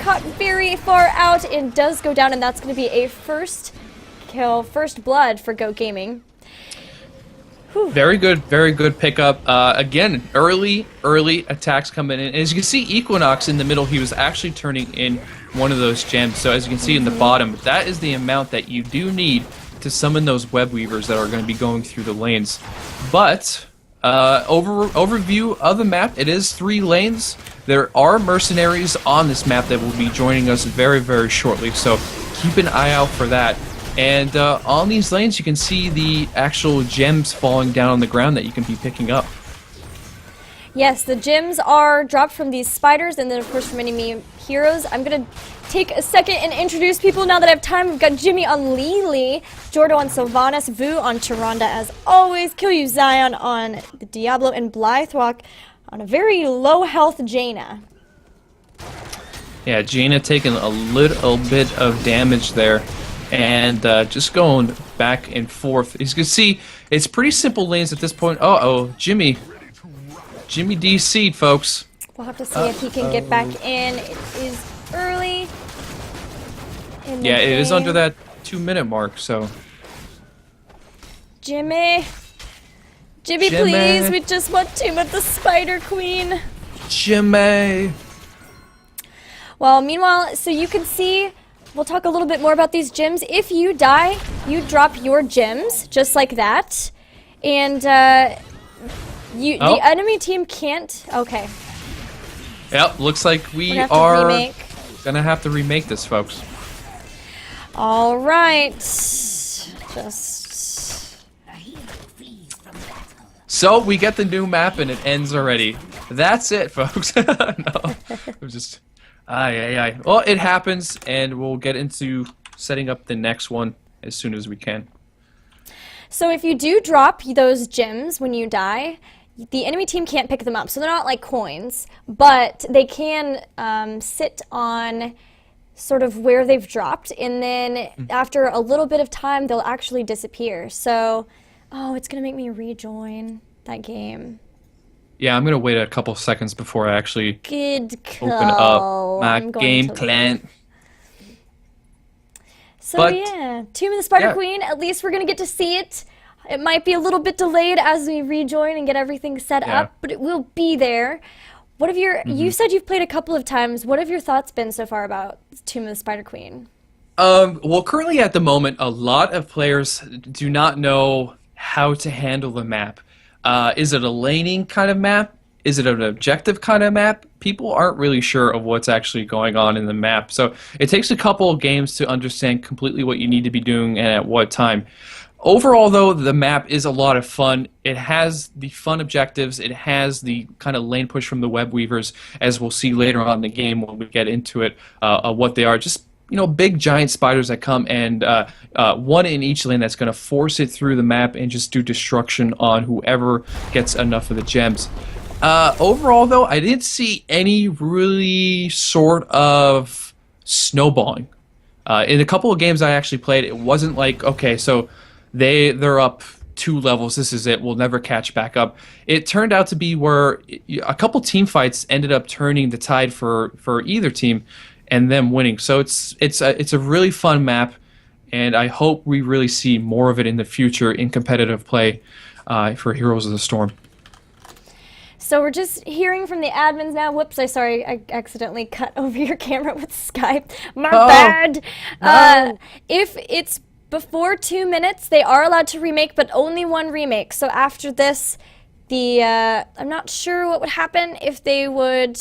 caught very far out and does go down, and that's going to be a first kill, first blood for Goat Gaming. Whew. Very good pickup. Again, early attacks coming in. And as you can see, Equinox in the middle, he was actually turning in one of those gems. So as you can see in the bottom, that is the amount that you do need to summon those web weavers that are going to be going through the lanes. But overview of the map, it is 3 lanes. There are mercenaries on this map that will be joining us very shortly. So keep an eye out for that. And on these lanes, you can see the actual gems falling down on the ground that you can be picking up. Yes, the gems are dropped from these spiders, and then, of course, from enemy heroes. I'm going to take a second and introduce people now that I have time. We've got Jimmy on Lily, Jordo on Sylvanas, Vu on Charonda, as always, Kill You Zion on the Diablo, and Blythewalk on a very low-health Jaina. Yeah, Jaina taking a little bit of damage there. And just going back and forth. As you can see, it's pretty simple lanes at this point. Jimmy DC'd, folks. We'll have to see if he can get back in. It is early in the game. It is under that 2-minute mark, so. Jimmy, please, we just want Tomb of the Spider Queen. Jimmy. Well, meanwhile, so you can see, we'll talk a little bit more about these gems. If you die, you drop your gems, just like that. And the enemy team can't... Okay. Yep, looks like we are gonna have to remake this, folks. All right. So we get the new map and it ends already. That's it, folks. No, I'm just... Well, it happens, and we'll get into setting up the next one as soon as we can. So if you do drop those gems when you die, the enemy team can't pick them up. So they're not like coins, but they can sit on sort of where they've dropped, and then after a little bit of time, they'll actually disappear. So, it's going to make me rejoin that game. Yeah, I'm going to wait a couple seconds before I actually open up my game client. So yeah, Tomb of the Spider Queen, at least we're going to get to see it. It might be a little bit delayed as we rejoin and get everything set up, but it will be there. What have you said you've played a couple of times. What have your thoughts been so far about Tomb of the Spider Queen? Well, currently at the moment, a lot of players do not know how to handle the map. Is it a laning kind of map? Is it an objective kind of map? People aren't really sure of what's actually going on in the map. So it takes a couple of games to understand completely what you need to be doing and at what time. Overall, though, the map is a lot of fun. It has the fun objectives. It has the kind of lane push from the web weavers, as we'll see later on in the game when we get into it, what they are. Just, big giant spiders that come and one in each lane that's going to force it through the map and just do destruction on whoever gets enough of the gems. Overall, though, I didn't see any really sort of snowballing. In a couple of games I actually played, it wasn't like, okay, so they're up 2 levels. This is it. We'll never catch back up. It turned out to be where a couple team fights ended up turning the tide for either team, and them winning. So it's a really fun map, and I hope we really see more of it in the future in competitive play for Heroes of the Storm. So we're just hearing from the admins now. Whoops, I accidentally cut over your camera with Skype. My bad. No. If it's before 2 minutes, they are allowed to remake, but only 1 remake. So after this, I'm not sure what would happen if they would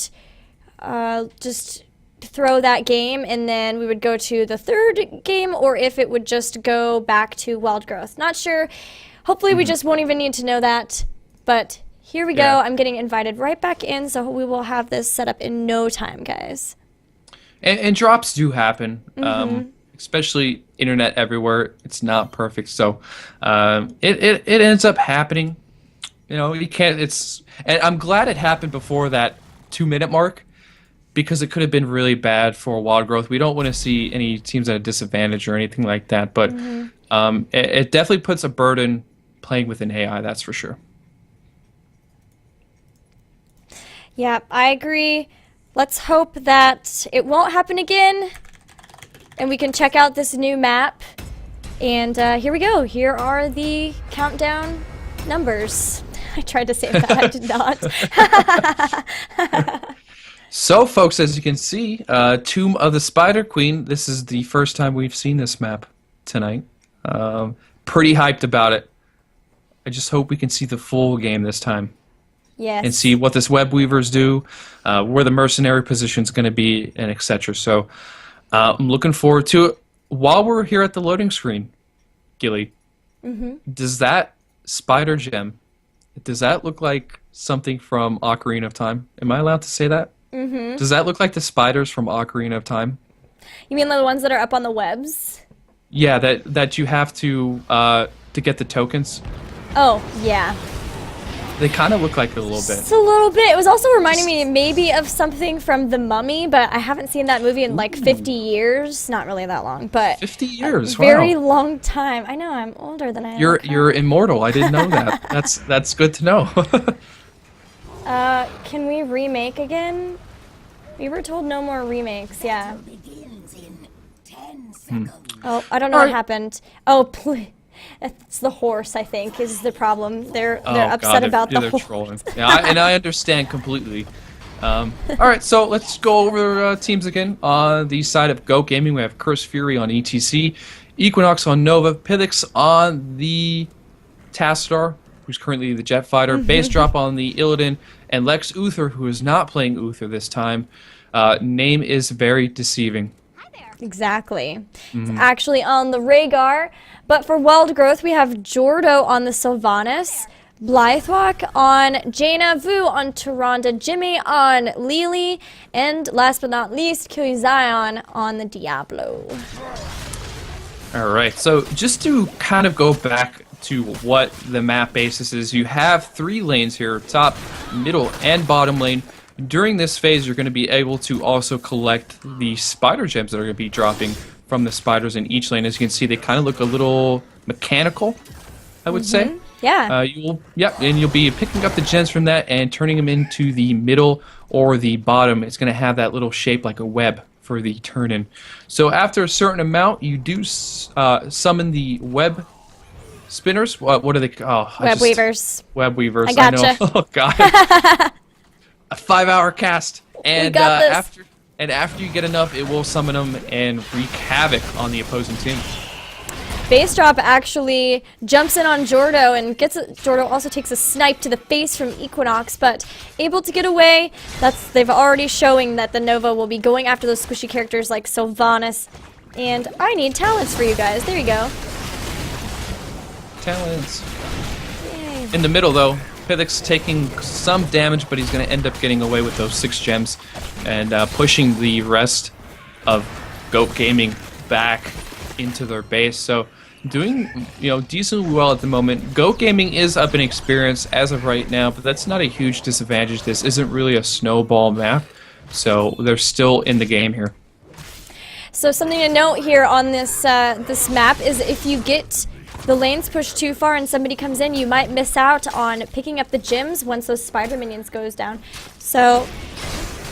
just throw that game and then we would go to the 3rd game, or if it would just go back to Wild Growth. Not sure. Hopefully we just won't even need to know that. But here we go. I'm getting invited right back in, so we will have this set up in no time, guys. And drops do happen. Especially internet everywhere. It's not perfect, so it ends up happening. You can't. And I'm glad it happened before that 2-minute mark, because it could have been really bad for Wild Growth. We don't want to see any teams at a disadvantage or anything like that, but it definitely puts a burden playing with an AI. That's for sure. Yeah, I agree. Let's hope that it won't happen again, and we can check out this new map. And here we go. Here are the countdown numbers. I tried to say that. I did not. So, folks, as you can see, Tomb of the Spider Queen, this is the first time we've seen this map tonight. Pretty hyped about it. I just hope we can see the full game this time. Yes. And see what this web weavers do, where the mercenary position is going to be, and etc. So I'm looking forward to it. While we're here at the loading screen, Gilly, does that spider gem, does that look like something from Ocarina of Time? Am I allowed to say that? Does that look like the spiders from Ocarina of Time? You mean the ones that are up on the webs? Yeah, that you have to get the tokens. Oh, yeah. They kind of look like it a little bit. Just a little bit. It was also reminding me maybe of something from The Mummy, but I haven't seen that movie in like 50 years. Not really that long, but 50 years. Very wow. long time. I know, I'm older than I am. You're immortal. I didn't know that. That's good to know. Can we remake again? We were told no more remakes. Yeah. Oh, I don't know what happened. Oh, please. It's the horse, I think, is the problem. They're upset about the horse. Trolling. Yeah, and I understand completely. All right, so let's go over teams again. On the side of Goat Gaming, we have Curse Fury on ETC, Equinox on Nova, Pithix on the Tassadar, who's currently the Jet Fighter, Base Drop on the Illidan, and Lex Uther, who is not playing Uther this time. Name is very deceiving. Exactly. It's actually on the Rhaegar. But for Wild Growth, we have Jordo on the Sylvanas, Blythewalk on Jaina, Vu on Tyrande, Jimmy on Lily, and last but not least, Zion on the Diablo. All right, so just to kind of go back to what the map basis is, you have 3 lanes here, top, middle, and bottom lane. During this phase, you're going to be able to also collect the spider gems that are going to be dropping from the spiders in each lane. As you can see, they kind of look a little mechanical, I would say. Yeah. And you'll be picking up the gems from that and turning them into the middle or the bottom. It's going to have that little shape like a web for the turn-in. So after a certain amount, you do summon the web spinners. What are they? Oh, Web weavers. Web weavers. I gotcha. know. Oh God. A 5-hour cast, and after you get enough, it will summon them and wreak havoc on the opposing team. Base Drop actually jumps in on Jordo and Jordo also takes a snipe to the face from Equinox, but able to get away. They've already showing that the Nova will be going after those squishy characters like Sylvanas. And I need talents for you guys. There you go. talents. Yay. In the middle, though, Pithix taking some damage, but he's going to end up getting away with those 6 gems and pushing the rest of Goat Gaming back into their base. So doing decently well at the moment. Goat Gaming is up in experience as of right now, but that's not a huge disadvantage. This isn't really a snowball map, so they're still in the game here. So something to note here on this this map is if you get the lanes pushed too far and somebody comes in, you might miss out on picking up the gems once those spider minions goes down. So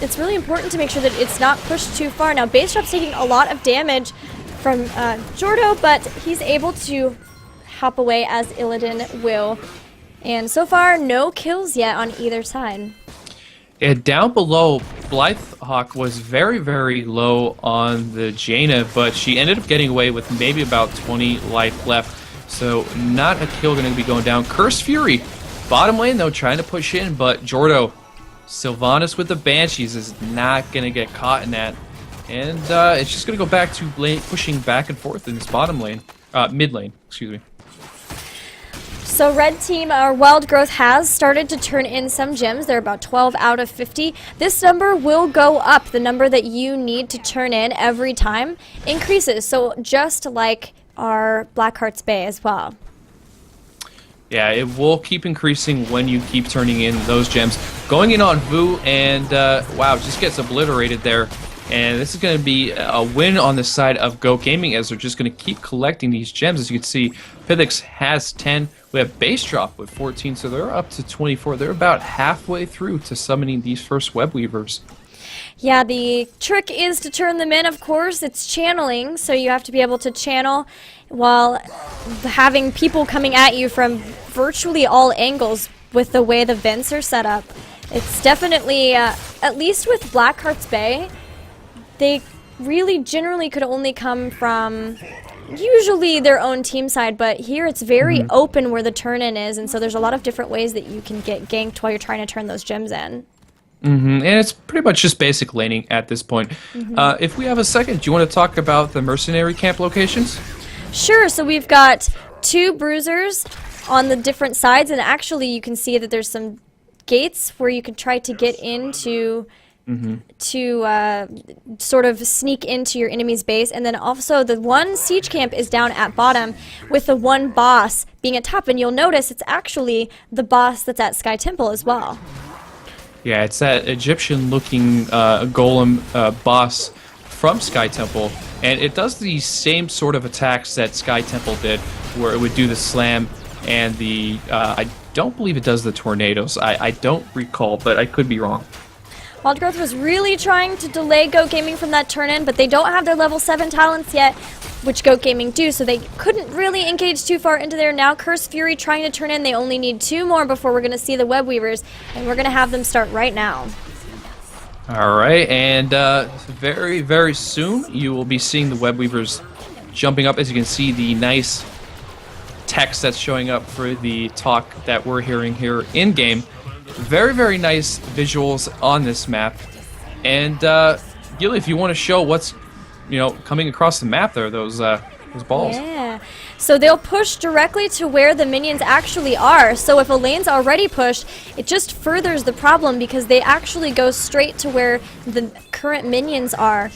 it's really important to make sure that it's not pushed too far. Now Base Drop's taking a lot of damage from Jordo, but he's able to hop away as Illidan will. And so far, no kills yet on either side. And down below, Blythehawk was very, very low on the Jaina, but she ended up getting away with maybe about 20 life left. So not a kill going to be going down. Cursed Fury, bottom lane though, trying to push in, but Jordo, Sylvanas with the Banshees is not going to get caught in that. And it's just going to go back to pushing back and forth in this bottom lane, mid lane, excuse me. So red team, our Wild Growth has started to turn in some gems. They're about 12 out of 50. This number will go up. The number that you need to turn in every time increases. So just like our Blackheart's Bay as well. Yeah, it will keep increasing when you keep turning in those gems. Going in on Vu, and wow, just gets obliterated there. And this is going to be a win on the side of Goat Gaming as they're just going to keep collecting these gems. As you can see, Pithix has 10. We have Base Drop with 14, so they're up to 24. They're about halfway through to summoning these first Web Weavers. Yeah, the trick is to turn them in, of course. It's channeling, so you have to be able to channel while having people coming at you from virtually all angles with the way the vents are set up. It's definitely, at least with Blackheart's Bay, they really generally could only come from usually their own team side, but here it's very open where the turn-in is, and so there's a lot of different ways that you can get ganked while you're trying to turn those gems in. And it's pretty much just basic laning at this point. If we have a second, do you want to talk about the mercenary camp locations? Sure, so we've got 2 bruisers on the different sides, and actually you can see that there's some gates where you can try to get into to sort of sneak into your enemy's base. And then also the one siege camp is down at bottom with the one boss being at top, and you'll notice it's actually the boss that's at Sky Temple as well. Yeah, it's that Egyptian-looking golem boss from Sky Temple, and it does the same sort of attacks that Sky Temple did, where it would do the slam and the... I don't believe it does the tornadoes. I don't recall, but I could be wrong. Wild Growth was really trying to delay Goat Gaming from that turn-in, but they don't have their level 7 talents yet, which Goat Gaming do, so they couldn't really engage too far into there. Now Cursed Fury trying to turn in. They only need 2 more before we're going to see the Web Weavers, and we're going to have them start right now. Alright, and very, very soon you will be seeing the Web Weavers jumping up. As you can see, the nice text that's showing up for the talk that we're hearing here in-game. Very, very nice visuals on this map. And Gilly, if you want to show what's coming across the map there, those balls. Yeah. So they'll push directly to where the minions actually are. So if a lane's already pushed, it just furthers the problem because they actually go straight to where the current minions are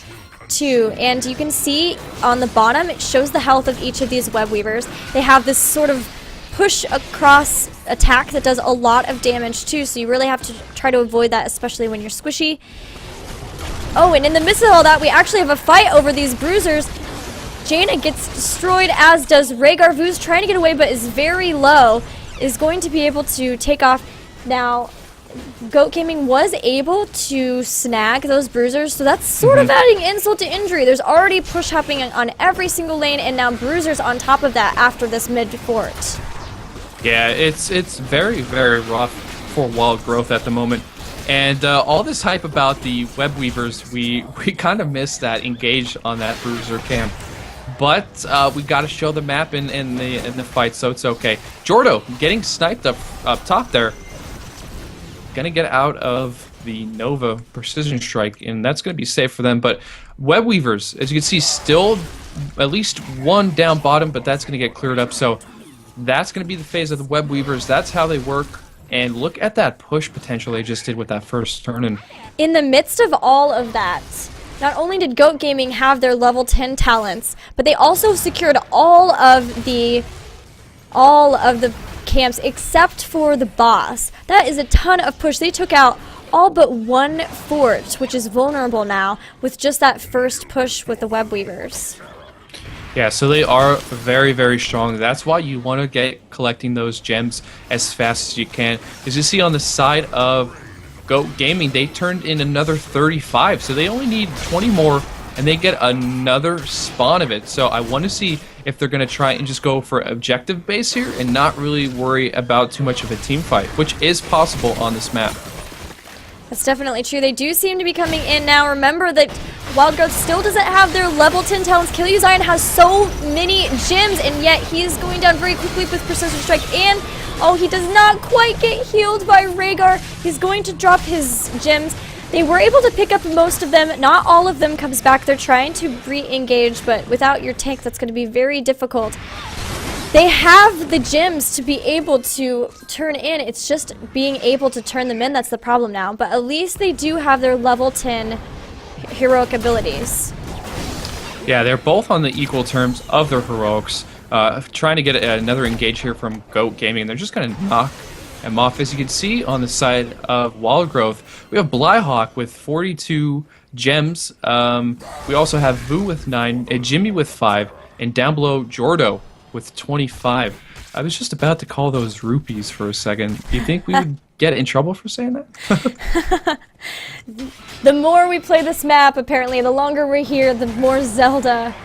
too. And you can see on the bottom, it shows the health of each of these Web Weavers. They have this sort of push across attack that does a lot of damage too, so you really have to try to avoid that, especially when you're squishy. Oh, and in the midst of all that, we actually have a fight over these bruisers. Jaina gets destroyed, as does Rhaegar. Vu's trying to get away, but is very low. Is going to be able to take off. Now, Goat Gaming was able to snag those bruisers, so that's sort of adding insult to injury. There's already push hopping on every single lane, and now bruisers on top of that after this mid fort. Yeah, it's very, very rough for Wild Growth at the moment. And all this hype about the Web Weavers, we kind of missed that engage on that bruiser camp. But we got to show the map in the fight, so it's okay. Jordo getting sniped up top there. Gonna get out of the Nova Precision Strike, and that's gonna be safe for them. But Web Weavers, as you can see, still at least one down bottom, but that's gonna get cleared up. So That's going to be the phase of the Web Weavers. That's how they work. And look at that push potential they just did with that first turn. And In the midst of all of that, not only did Goat Gaming have their level 10 talents, but they also secured all of the camps except for the boss. That is a ton of push. They took out all but one fort, which is vulnerable now, with just that first push with the Web Weavers. yeah, so they are very, very strong. That's why you want to get collecting those gems as fast as you can. As you see on the side of Goat Gaming, they turned in another 35, so they only need 20 more, and they get another spawn of it. So I want to see if they're going to try and just go for objective base here and not really worry about too much of a team fight, which is possible on this map. That's definitely true. They do seem to be coming in now. Remember that Wild Growth still doesn't have their level 10 talents. Gillyweed has so many gems, and yet he is going down very quickly with Precision Strike. And, oh, he does not quite get healed by Rhaegar. He's going to drop his gems. They were able to pick up most of them. Not all of them comes back. They're trying to re-engage, but without your tank, that's going to be very difficult. They have the gems to be able to turn in. It's just being able to turn them in that's the problem now. But at least they do have their level 10 heroic abilities. Yeah, they're both on the equal terms of their heroics. Trying to get another engage here from Goat Gaming. They're just going to knock them off. As you can see on the side of Wild Growth, we have Blyhawk with 42 gems. We also have Vu with 9, Jimmy with 5, and down below Jordo with 25. I was just about to call those rupees for a second. Do you think we would get in trouble for saying that? The more we play this map, apparently, the longer we're here, the more Zelda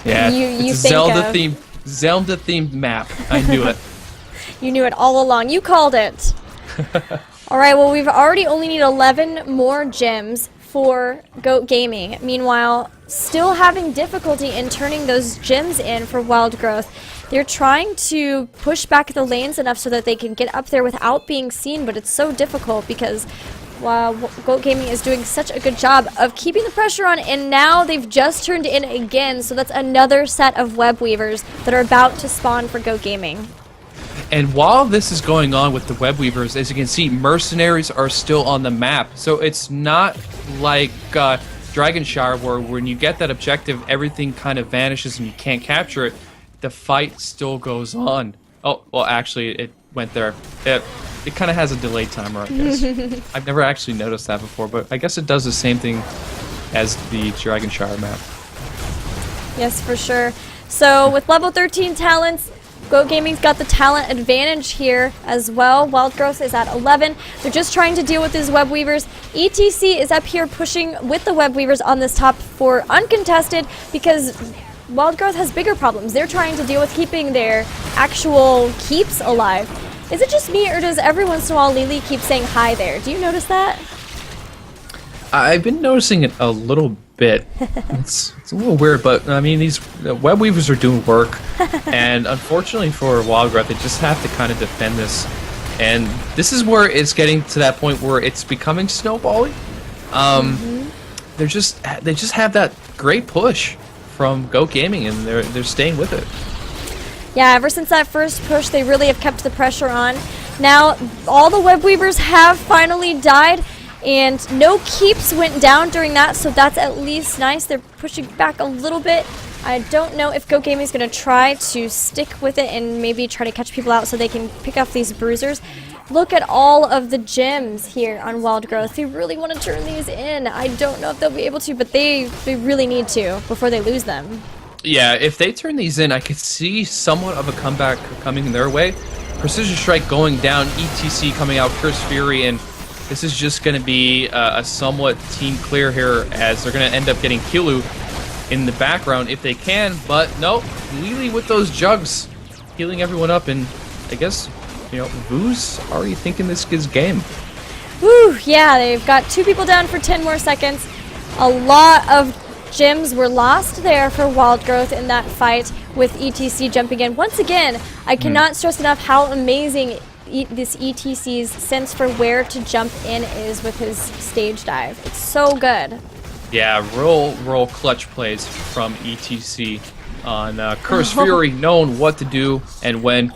you it's think a of. Zelda-themed map. I knew it. You knew it all along. You called it. All right, well, we've already only need 11 more gems for Goat Gaming. Meanwhile, still having difficulty in turning those gems in for Wild Growth. They're trying to push back the lanes enough so that they can get up there without being seen, but it's so difficult because Goat Gaming is doing such a good job of keeping the pressure on, and now they've just turned in again, so that's another set of Web Weavers that are about to spawn for Goat Gaming. And while this is going on with the Web Weavers, as you can see, mercenaries are still on the map. So it's not like Dragonshire, where when you get that objective, everything kind of vanishes and you can't capture it. The fight still goes on. Oh, well, actually, it went there. It kind of has a delay timer, I guess. I've never actually noticed that before, but I guess it does the same thing as the Dragonshire map. Yes, for sure. So with level 13 talents, Goat Gaming's got the talent advantage here as well. Wild Growth is at 11. They're just trying to deal with these Web Weavers. ETC is up here pushing with the Web Weavers on this top for uncontested because Wild Growth has bigger problems. They're trying to deal with keeping their actual keeps alive. Is it just me, or does every once in a while Lily keep saying hi there? Do you notice that? I've been noticing it a little bit. It's a little weird, but I mean, these Web Weavers are doing work, and unfortunately for Wild Growth, they just have to kind of defend this. And this is where it's getting to that point where it's becoming snowballing. They just have that great push from Goat Gaming, and they're staying with it. Yeah, ever since that first push, they really have kept the pressure on. Now, all the Web Weavers have finally died, and no keeps went down during that, so that's at least nice. They're pushing back a little bit. I don't know if Goat Gaming is going to try to stick with it and maybe try to catch people out so they can pick off these bruisers. Look at all of the gems here on Wild Growth. They really want to turn these in. I don't know if they'll be able to, but they really need to before they lose them. Yeah, if they turn these in, I could see somewhat of a comeback coming their way. Precision Strike going down, ETC coming out, Curse Fury, and this is just going to be a somewhat team clear here, as they're going to end up getting Kilu in the background if they can, but no, Lily with those jugs, healing everyone up, and I guess, you know, Vu's already thinking this is game. Woo, yeah, they've got 2 people down for 10 more seconds. A lot of gems were lost there for Wild Growth in that fight with ETC jumping in. Once again, I cannot stress enough how amazing this ETC's sense for where to jump in is with his stage dive. It's so good. Yeah, real clutch plays from ETC on Curse Fury, knowing what to do and when.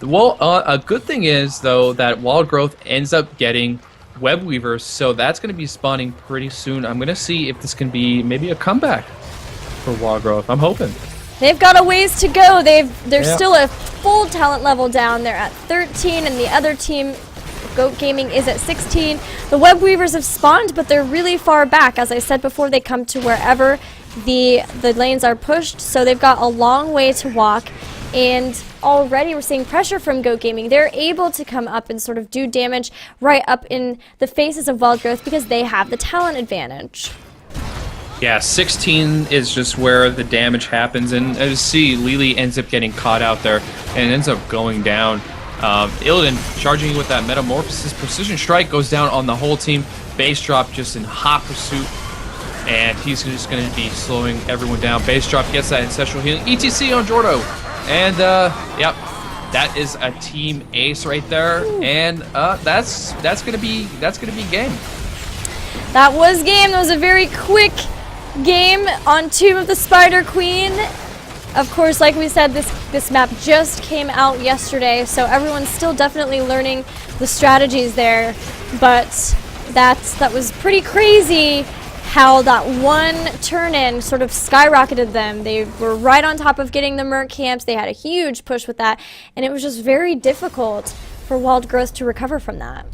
Well, a good thing is though that Wild Growth ends up getting Web Weavers, so that's going to be spawning pretty soon. I'm going to see if this can be maybe a comeback for Wild Growth. I'm hoping. They've got a ways to go. They're Yeah. still a full talent level down. They're at 13, and the other team, Goat Gaming, is at 16. The Web Weavers have spawned, but they're really far back. As I said before, they come to wherever the lanes are pushed, so they've got a long way to walk. And already we're seeing pressure from Goat Gaming. They're able to come up and sort of do damage right up in the faces of Wild Growth because they have the talent advantage. Yeah, 16 is just where the damage happens, and as you see, Lily ends up getting caught out there and ends up going down. Illidan charging with that Metamorphosis Precision Strike goes down on the whole team. Base Drop just in hot pursuit, and he's just going to be slowing everyone down. Base Drop gets that Ancestral Healing. ETC on Jordo, and yep, that is a team ace right there, and that's gonna be game. That was game. That was a very quick game on Tomb of the Spider Queen. Of course, like we said, this map just came out yesterday, so everyone's still definitely learning the strategies there. But that was pretty crazy how that one turn-in sort of skyrocketed them. They were right on top of getting the Merc camps. They had a huge push with that, and it was just very difficult for Wild Growth to recover from that.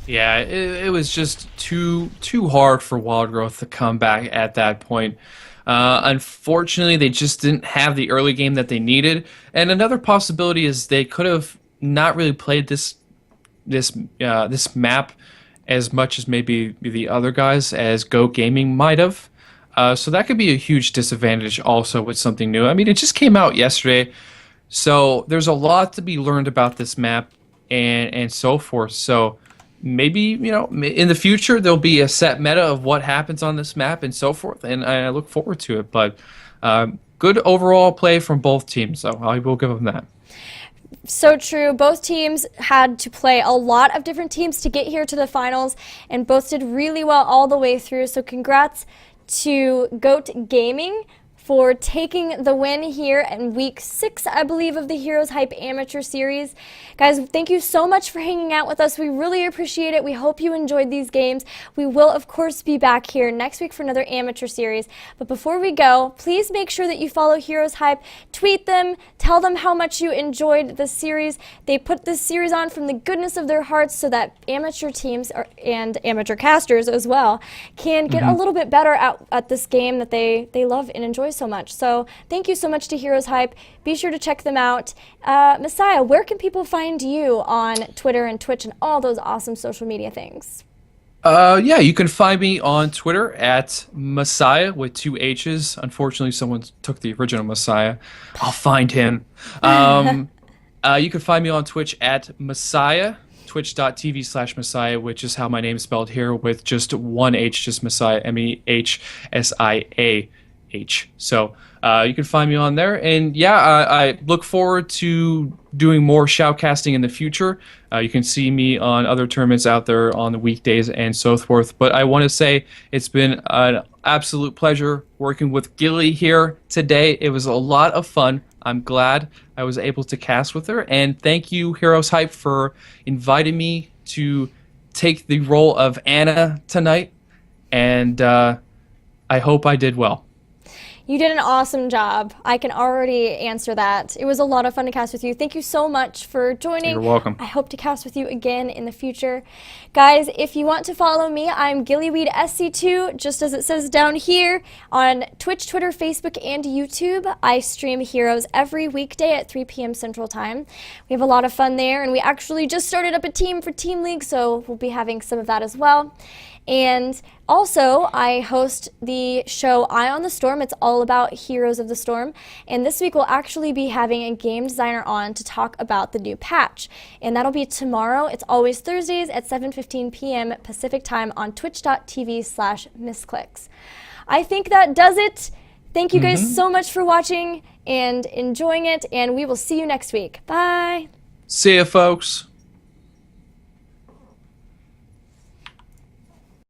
Yeah, it was just too hard for Wild Growth to come back at that point. Unfortunately, they just didn't have the early game that they needed. And another possibility is they could have not really played this map as much as maybe the other guys, as Go Gaming might have. So that could be a huge disadvantage also with something new. I mean, it just came out yesterday, so there's a lot to be learned about this map and so forth. So maybe, in the future there'll be a set meta of what happens on this map and so forth, and I look forward to it. But good overall play from both teams, so I will give them that. So true. Both teams had to play a lot of different teams to get here to the finals, and both did really well all the way through. So congrats to Goat Gaming for taking the win here in week 6, I believe, of the HeroesHype Amateur Series. Guys, thank you so much for hanging out with us. We really appreciate it. We hope you enjoyed these games. We will, of course, be back here next week for another Amateur Series. But before we go, please make sure that you follow HeroesHype. Tweet them. Tell them how much you enjoyed the series. They put this series on from the goodness of their hearts so that amateur teams and amateur casters as well can get a little bit better at this game that they love and enjoy so much. So thank you so much to HeroesHype. Be sure to check them out. Mehsiah, where can people find you on Twitter and Twitch and all those awesome social media things? Yeah, you can find me on Twitter at Mehsiah with 2 H's. Unfortunately, someone took the original Mehsiah. I'll find him. You can find me on Twitch at Mehsiah, twitch.tv/Mehsiah, which is how my name's spelled here with just 1 H, just Mehsiah, Mehsiah. So you can find me on there, and yeah, I look forward to doing more shoutcasting in the future. You can see me on other tournaments out there on the weekdays and so forth. But I want to say it's been an absolute pleasure working with Gilly here today. It was a lot of fun. I'm glad I was able to cast with her, and thank you, HeroesHype, for inviting me to take the role of Anna tonight. And I hope I did well. You did an awesome job. I can already answer that. It was a lot of fun to cast with you. Thank you so much for joining. You're welcome. I hope to cast with you again in the future. Guys, if you want to follow me, I'm Gillyweed SC2, just as it says down here, on Twitch, Twitter, Facebook, and YouTube. I stream Heroes every weekday at 3 p.m. Central Time. We have a lot of fun there, and we actually just started up a team for Team League, so we'll be having some of that as well. And also, I host the show Eye on the Storm. It's all about Heroes of the Storm. And this week, we'll actually be having a game designer on to talk about the new patch. And that'll be tomorrow. It's always Thursdays at 7:15 p.m. Pacific Time on twitch.tv/missclicks. I think that does it. Thank you guys so much for watching and enjoying it. And we will see you next week. Bye. See ya, folks.